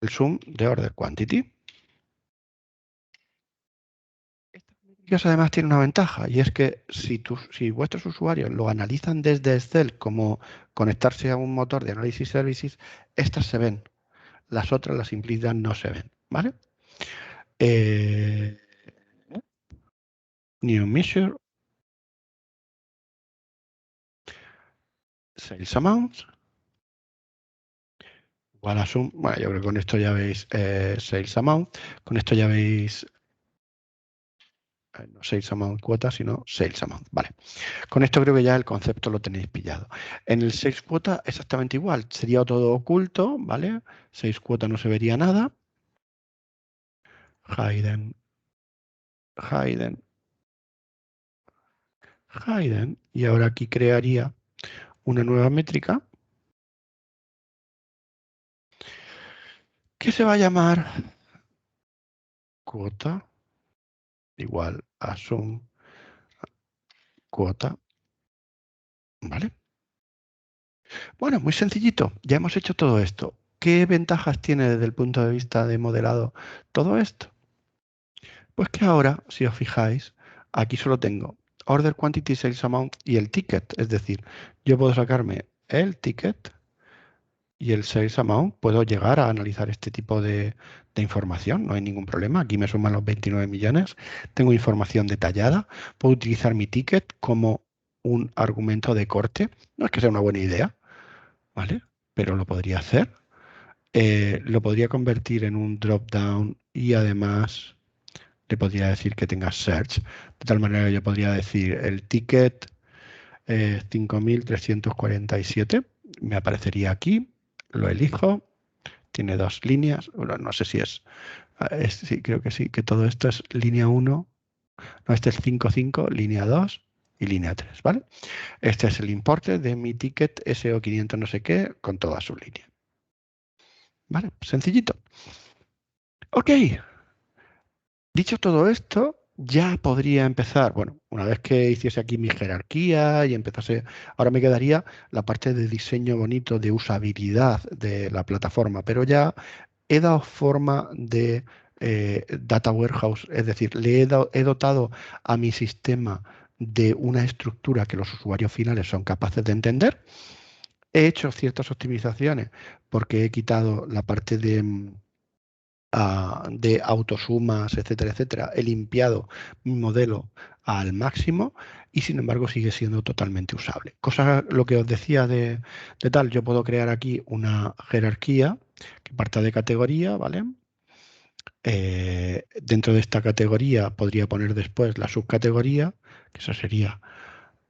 el sum de Order Quantity. Ellos además tienen una ventaja y es que si vuestros usuarios lo analizan desde Excel como conectarse a un motor de análisis services, estas se ven. Las otras, las implícitas, no se ven. ¿Vale? New Measure, Sales Amount, igual a sum. Bueno, yo creo que con esto ya veis Sales Amount. Con esto ya veis no sales amount cuota, sino sales amount. Vale. Con esto creo que ya el concepto lo tenéis pillado. En el sales cuota exactamente igual. Sería todo oculto, ¿vale? Sales cuota no se vería nada. Hidden. Hidden. Hidden. Y ahora aquí crearía una nueva métrica que se va a llamar cuota igual a sum cuota. ¿Vale? Bueno, muy sencillito. Ya hemos hecho todo esto. ¿Qué ventajas tiene desde el punto de vista de modelado todo esto? Pues que ahora, si os fijáis, aquí solo tengo order quantity, sales amount y el ticket. Es decir, yo puedo sacarme el ticket y el sales amount. Puedo llegar a analizar este tipo de información. No hay ningún problema. Aquí me suman los 29 millones. Tengo información detallada. Puedo utilizar mi ticket como un argumento de corte. No es que sea una buena idea, ¿vale? Pero lo podría hacer. Lo podría convertir en un drop-down y además le podría decir que tenga search. De tal manera que yo podría decir el ticket 5347 me aparecería aquí, lo elijo, tiene dos líneas, bueno, no sé si sí, creo que sí, que todo esto es línea 1, no, este es 55, línea 2 y línea 3, ¿vale? Este es el importe de mi ticket SO500 no sé qué con toda su línea. ¿Vale? Sencillito. Ok, dicho todo esto, ya podría empezar, bueno, una vez que hiciese aquí mi jerarquía y empezase, ahora me quedaría la parte de diseño bonito, de usabilidad de la plataforma, pero ya he dado forma de data warehouse, es decir, he dotado a mi sistema de una estructura que los usuarios finales son capaces de entender. He hecho ciertas optimizaciones porque he quitado la parte de autosumas, etcétera, etcétera. He limpiado mi modelo al máximo y sin embargo sigue siendo totalmente usable. Cosa lo que os decía de tal, yo puedo crear aquí una jerarquía que parta de categoría, ¿vale? Dentro de esta categoría podría poner después la subcategoría, que eso sería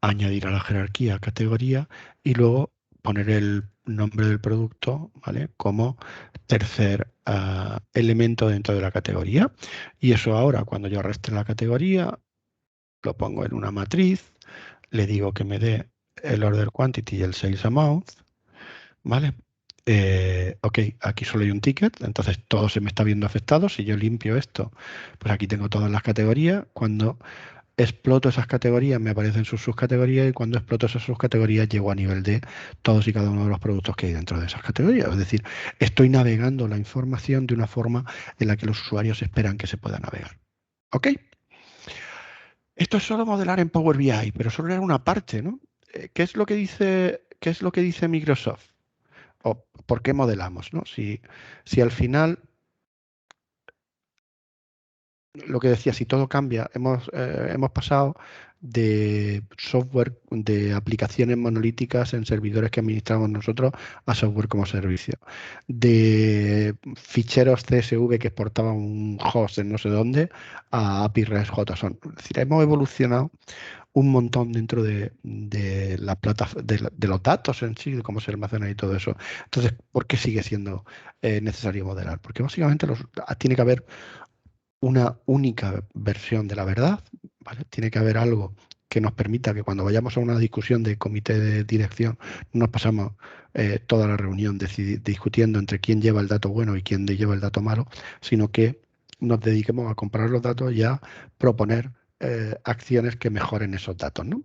añadir a la jerarquía categoría y luego poner el nombre del producto, ¿vale? Como tercer elemento dentro de la categoría. Y eso ahora, cuando yo arrastre la categoría, lo pongo en una matriz, le digo que me dé el order quantity y el sales amount, ¿vale? Ok, aquí solo hay un ticket, entonces todo se me está viendo afectado. Si yo limpio esto, pues aquí tengo todas las categorías. Cuando exploto esas categorías, me aparecen sus subcategorías y cuando exploto esas subcategorías llego a nivel de todos y cada uno de los productos que hay dentro de esas categorías. Es decir, estoy navegando la información de una forma en la que los usuarios esperan que se pueda navegar. ¿Ok? Esto es solo modelar en Power BI, pero solo era una parte, ¿no? ¿Qué es lo que dice Microsoft? ¿O por qué modelamos, ¿no? Si al final lo que decía, si todo cambia, hemos pasado de software, de aplicaciones monolíticas en servidores que administramos nosotros a software como servicio. De ficheros CSV que exportaban un host en no sé dónde a API REST JSON. Es decir, hemos evolucionado un montón dentro de la plata, de los datos en sí, de cómo se almacenan y todo eso. Entonces, ¿por qué sigue siendo necesario modelar? Porque básicamente tiene que haber una única versión de la verdad, ¿vale? Tiene que haber algo que nos permita que cuando vayamos a una discusión de comité de dirección no nos pasamos toda la reunión discutiendo entre quién lleva el dato bueno y quién lleva el dato malo, sino que nos dediquemos a comparar los datos y a proponer acciones que mejoren esos datos, ¿no?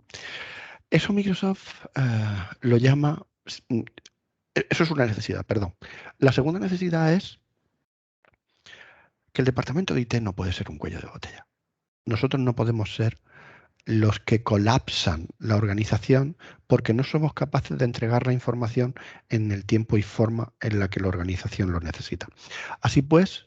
Eso Microsoft lo llama, eso es una necesidad, perdón. La segunda necesidad es que el departamento de IT no puede ser un cuello de botella. Nosotros no podemos ser los que colapsan la organización porque no somos capaces de entregar la información en el tiempo y forma en la que la organización lo necesita. Así pues,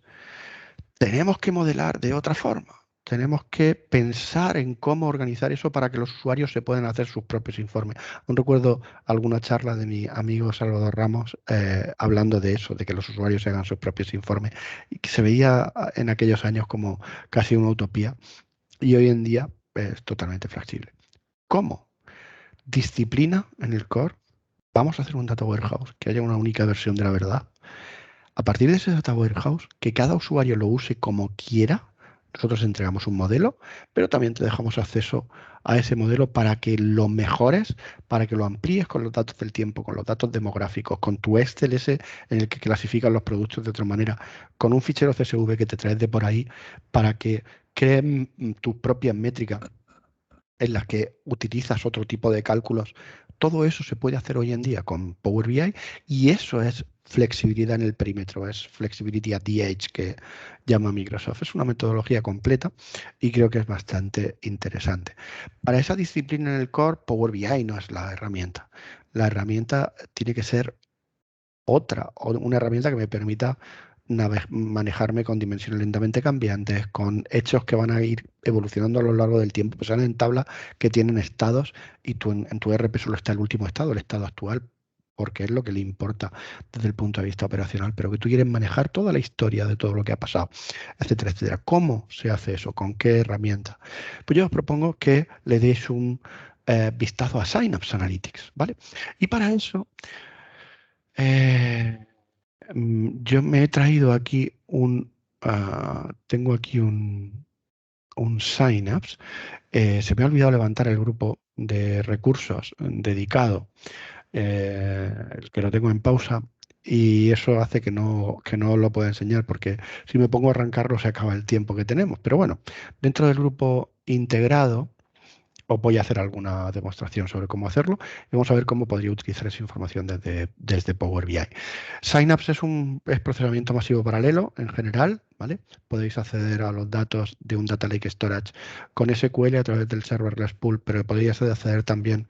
tenemos que modelar de otra forma. Tenemos que pensar en cómo organizar eso para que los usuarios se puedan hacer sus propios informes. Aún recuerdo alguna charla de mi amigo Salvador Ramos hablando de eso, de que los usuarios se hagan sus propios informes, y que se veía en aquellos años como casi una utopía. y hoy en día es totalmente flexible. ¿Cómo? Disciplina en el core. Vamos a hacer un data warehouse que haya una única versión de la verdad. A partir de ese data warehouse, que cada usuario lo use como quiera, nosotros entregamos un modelo, pero también te dejamos acceso a ese modelo para que lo mejores, para que lo amplíes con los datos del tiempo, con los datos demográficos, con tu XLS en el que clasificas los productos de otra manera, con un fichero CSV que te traes de por ahí para que crees tus propias métricas en las que utilizas otro tipo de cálculos. Todo eso se puede hacer hoy en día con Power BI y eso es flexibilidad en el perímetro, es Flexibility at the Edge que llama Microsoft. Es una metodología completa y creo que es bastante interesante. Para esa disciplina en el core, Power BI no es la herramienta. La herramienta tiene que ser otra, o una herramienta que me permita manejarme con dimensiones lentamente cambiantes, con hechos que van a ir evolucionando a lo largo del tiempo, pues salen en tablas que tienen estados y tú en tu ERP solo está el último estado, el estado actual, porque es lo que le importa desde el punto de vista operacional, pero que tú quieres manejar toda la historia de todo lo que ha pasado, etcétera, etcétera. ¿Cómo se hace eso? ¿Con qué herramienta? Pues yo os propongo que le deis un vistazo a Synapse Analytics, ¿vale? Y para eso eh, yo me he traído aquí tengo aquí un Synapse. Se me ha olvidado levantar el grupo de recursos dedicado, el que lo tengo en pausa, y eso hace que no lo pueda enseñar, porque si me pongo a arrancarlo se acaba el tiempo que tenemos. Pero bueno, dentro del grupo integrado os voy a hacer alguna demostración sobre cómo hacerlo y vamos a ver cómo podría utilizar esa información desde Power BI. Synapse es procesamiento masivo paralelo en general, ¿vale? Podéis acceder a los datos de un Data Lake Storage con SQL a través del serverless pool, pero podéis acceder también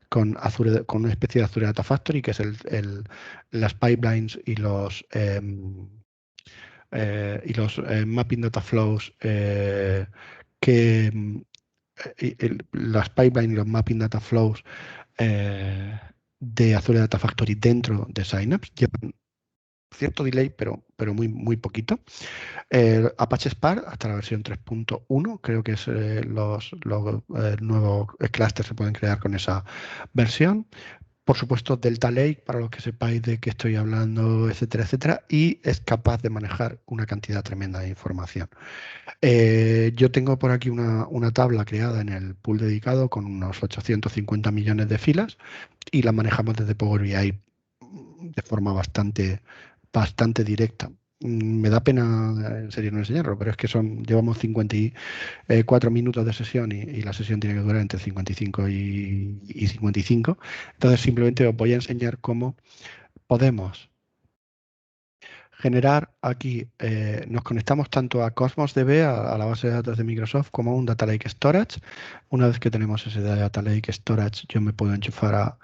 con una especie de Azure Data Factory, que es las pipelines y los mapping data flows que las pipelines y los mapping data flows de Azure Data Factory dentro de Synapse llevan cierto delay, pero muy, muy poquito. Apache Spark hasta la versión 3.1, creo que es los nuevos clusters se pueden crear con esa versión. Por supuesto, Delta Lake, para los que sepáis de qué estoy hablando, etcétera, etcétera, y es capaz de manejar una cantidad tremenda de información. Yo tengo por aquí una tabla creada en el pool dedicado con unos 850 millones de filas y la manejamos desde Power BI de forma bastante directa. Me da pena, en serio, no enseñarlo, pero es que llevamos 54 minutos de sesión y la sesión tiene que durar entre 55 y 55. Entonces, simplemente os voy a enseñar cómo podemos generar aquí, nos conectamos tanto a Cosmos DB, a la base de datos de Microsoft, como a un Data Lake Storage. Una vez que tenemos ese Data Lake Storage, yo me puedo enchufar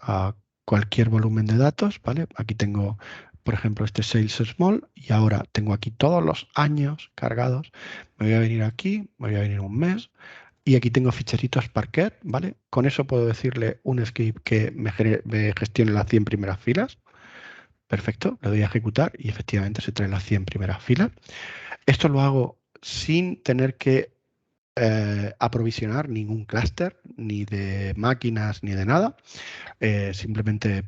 a cualquier volumen de datos, ¿vale? Aquí tengo, por ejemplo, este Sales Small y ahora tengo aquí todos los años cargados. Me voy a venir aquí, me voy a venir un mes y aquí tengo ficheritos Parquet, ¿vale? Con eso puedo decirle un script que me gestione las 100 primeras filas. Perfecto, le doy a ejecutar y efectivamente se trae las 100 primeras filas. Esto lo hago sin tener que aprovisionar ningún clúster, ni de máquinas, ni de nada. Simplemente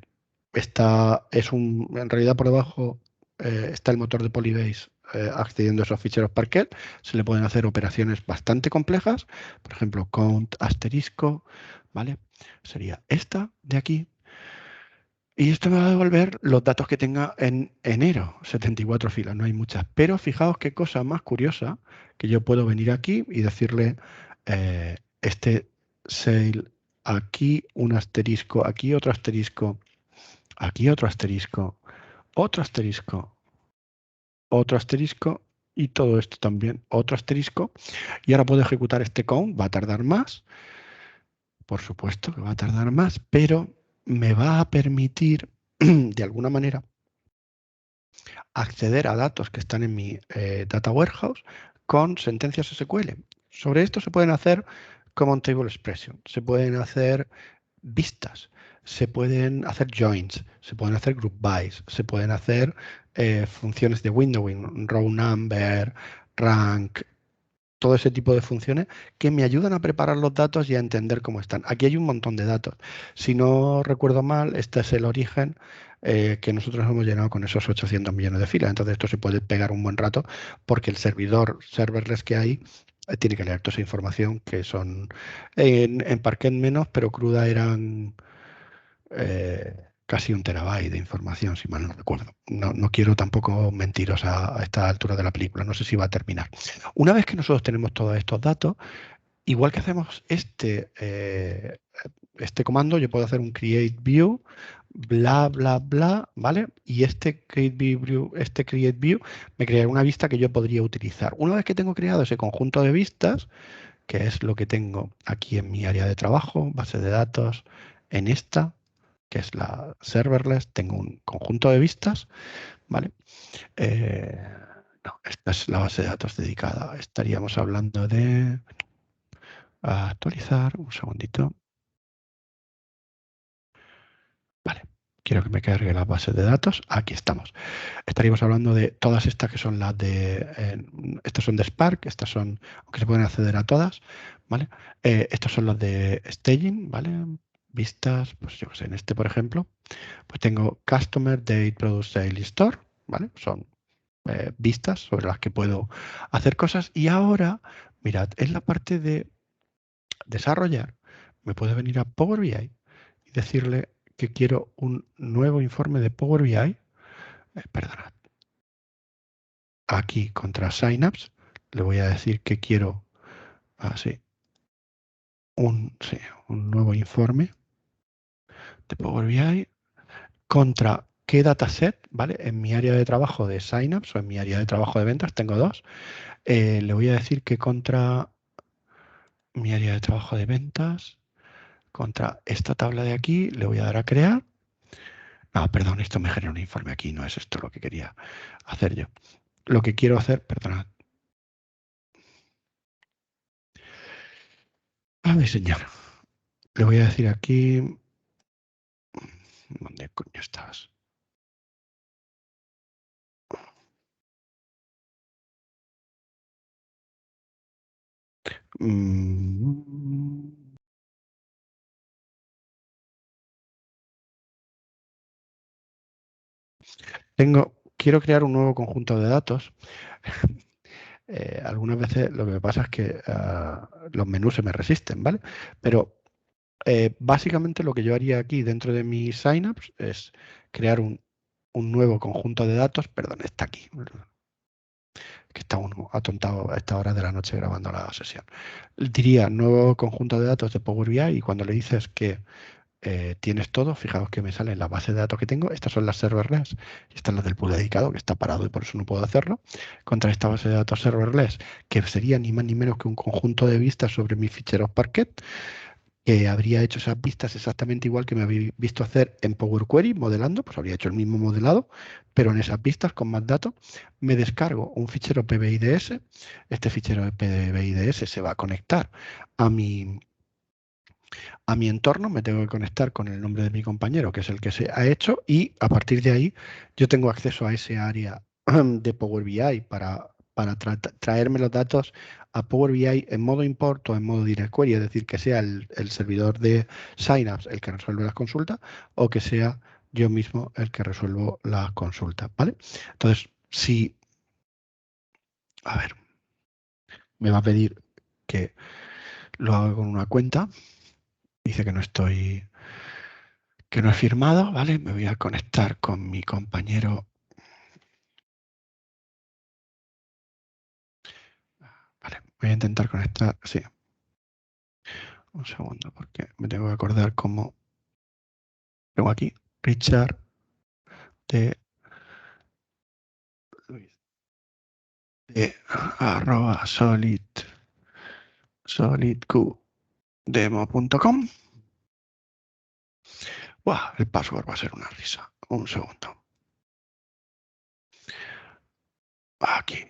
en realidad por debajo está el motor de Polybase accediendo a esos ficheros Parquet. Se le pueden hacer operaciones bastante complejas, por ejemplo, count asterisco, ¿vale? Sería esta de aquí. Y esto me va a devolver los datos que tenga en enero, 74 filas, no hay muchas. Pero fijaos qué cosa más curiosa, que yo puedo venir aquí y decirle este sale, aquí un asterisco, aquí otro asterisco, aquí otro asterisco, otro asterisco, otro asterisco y todo esto también, otro asterisco. Y ahora puedo ejecutar este count, va a tardar más, por supuesto que va a tardar más, pero me va a permitir de alguna manera acceder a datos que están en mi Data Warehouse con sentencias SQL. Sobre esto se pueden hacer Common Table Expression, se pueden hacer vistas, se pueden hacer joins, se pueden hacer group bys, se pueden hacer funciones de windowing, row number, rank, todo ese tipo de funciones que me ayudan a preparar los datos y a entender cómo están. Aquí hay un montón de datos. Si no recuerdo mal, este es el origen que nosotros hemos llenado con esos 800 millones de filas. Entonces esto se puede pegar un buen rato porque el servidor serverless que hay tiene que leer toda esa información que son en Parquet menos, pero cruda eran casi 1 terabyte de información, si mal no recuerdo. No quiero tampoco mentiros a esta altura de la película, no sé si va a terminar. Una vez que nosotros tenemos todos estos datos, igual que hacemos este comando, yo puedo hacer un create view, bla, bla, bla, ¿vale? Y este create view me creará una vista que yo podría utilizar. Una vez que tengo creado ese conjunto de vistas, que es lo que tengo aquí en mi área de trabajo, base de datos, en esta, que es la serverless, tengo un conjunto de vistas, ¿vale? Eh, no, esta es la base de datos dedicada. Estaríamos hablando de actualizar, un segundito. Vale, quiero que me cargue la base de datos. Aquí estamos. Estaríamos hablando de todas estas que son las estas son de Spark, estas son, aunque se pueden acceder a todas, ¿vale? Estos son los de staging, ¿vale? Vistas, pues yo qué sé, en este, por ejemplo, pues tengo Customer Date Product Sale Store, ¿vale? Son vistas sobre las que puedo hacer cosas. Y ahora, mirad, en la parte de desarrollar, me puedo venir a Power BI y decirle que quiero un nuevo informe de Power BI. Perdonad. Aquí contra Synapse le voy a decir que quiero así sí, un nuevo informe de Power BI contra qué dataset, ¿vale? En mi área de trabajo de Synapse o en mi área de trabajo de ventas tengo dos. Le voy a decir que contra mi área de trabajo de ventas, contra esta tabla de aquí, le voy a dar a crear. No, perdón, esto me genera un informe aquí, no es esto lo que quería hacer yo. Lo que quiero hacer, perdonad. A diseñar. Le voy a decir aquí. ¿Dónde coño estás? Mm, quiero crear un nuevo conjunto de datos. Algunas veces lo que me pasa es que los menús se me resisten, ¿vale? Pero básicamente lo que yo haría aquí dentro de mi Synapse es crear un nuevo conjunto de datos. Perdón, está aquí. Que está uno atontado a esta hora de la noche grabando la sesión. Diría nuevo conjunto de datos de Power BI y cuando le dices que tienes todo, fijaos que me sale en la base de datos que tengo, estas son las serverless y esta es la del pool dedicado que está parado y por eso no puedo hacerlo, contra esta base de datos serverless que sería ni más ni menos que un conjunto de vistas sobre mis ficheros Parquet, que habría hecho esas vistas exactamente igual que me habéis visto hacer en Power Query modelando, pues habría hecho el mismo modelado, pero en esas vistas con más datos me descargo un fichero PBIDS, este fichero PBIDS se va a conectar a mi entorno, me tengo que conectar con el nombre de mi compañero, que es el que se ha hecho, y a partir de ahí yo tengo acceso a ese área de Power BI para traerme los datos a Power BI en modo import o en modo direct query, es decir, que sea el servidor de Synapse el que resuelve las consultas o que sea yo mismo el que resuelvo las consultas, ¿vale? Entonces, si, a ver, me va a pedir que lo haga con una cuenta, dice que no he firmado, ¿vale? Me voy a conectar con mi compañero. Vale, voy a intentar conectar, sí. Un segundo, porque me tengo que acordar cómo tengo aquí Richard de, de arroba solidqdemo.com. Buah, el password va a ser una risa. Un segundo. Aquí.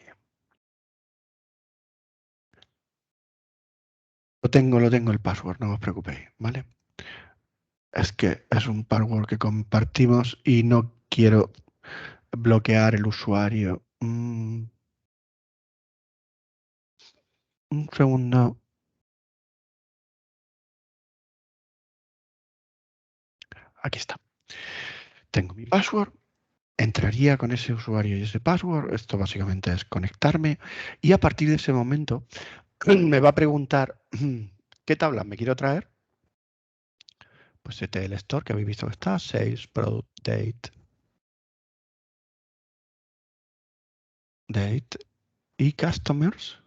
Lo tengo el password, no os preocupéis, ¿vale? Es que es un password que compartimos y no quiero bloquear el usuario. Un segundo. Aquí está. Tengo mi password. Entraría con ese usuario y ese password. Esto básicamente es conectarme. Y a partir de ese momento me va a preguntar qué tabla me quiero traer. Pues ETL Store, que habéis visto que está. Sales, Product, Date y Customers.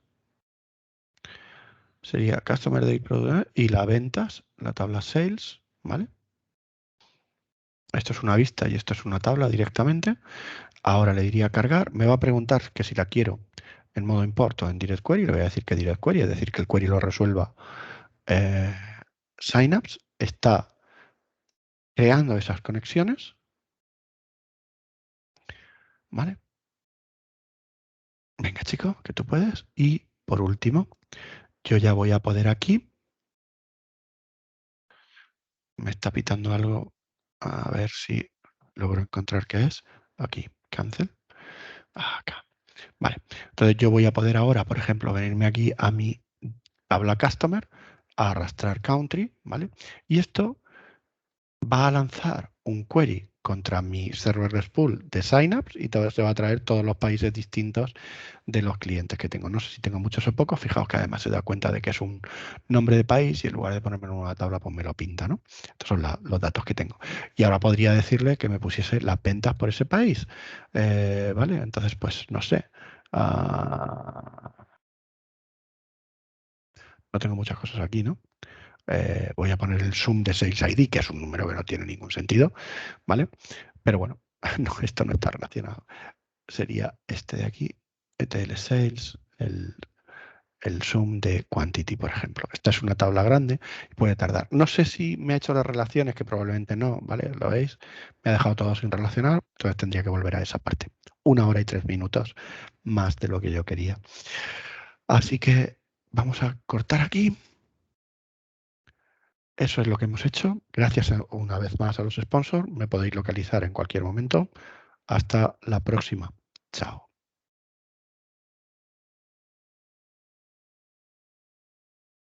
Sería Customer Date Product y la ventas, la tabla Sales, ¿vale? Esto es una vista y esto es una tabla directamente. Ahora le diría cargar. Me va a preguntar que si la quiero en modo import o en Direct Query. Le voy a decir que Direct Query, es decir, que el query lo resuelva eh, Synapse. Está creando esas conexiones, ¿vale? Venga, chico, que tú puedes. Y por último, yo ya voy a poder aquí. Me está pitando algo. A ver si logro encontrar qué es. Aquí, cancel. Acá. Vale. Entonces yo voy a poder ahora, por ejemplo, venirme aquí a mi tabla customer, a arrastrar country, ¿vale? Y esto va a lanzar un query contra mi serverless pool de Synapse y todo se va a traer todos los países distintos de los clientes que tengo. No sé si tengo muchos o pocos. Fijaos que además se da cuenta de que es un nombre de país y en lugar de ponerme en una tabla, pues me lo pinta, ¿no? Estos son los datos que tengo. Y ahora podría decirle que me pusiese las ventas por ese país. ¿Vale? Entonces, pues no sé. No tengo muchas cosas aquí, ¿no? Voy a poner el sum de Sales ID, que es un número que no tiene ningún sentido, ¿vale? Pero bueno, no, esto no está relacionado. Sería este de aquí, ETL Sales, el sum de quantity, por ejemplo. Esta es una tabla grande y puede tardar. No sé si me ha hecho las relaciones, que probablemente no, ¿vale? ¿Lo veis? Me ha dejado todo sin relacionar, entonces tendría que volver a esa parte. 1 hora y 3 minutos más de lo que yo quería. Así que vamos a cortar aquí. Eso es lo que hemos hecho. Gracias una vez más a los sponsors. Me podéis localizar en cualquier momento. Hasta la próxima. Chao.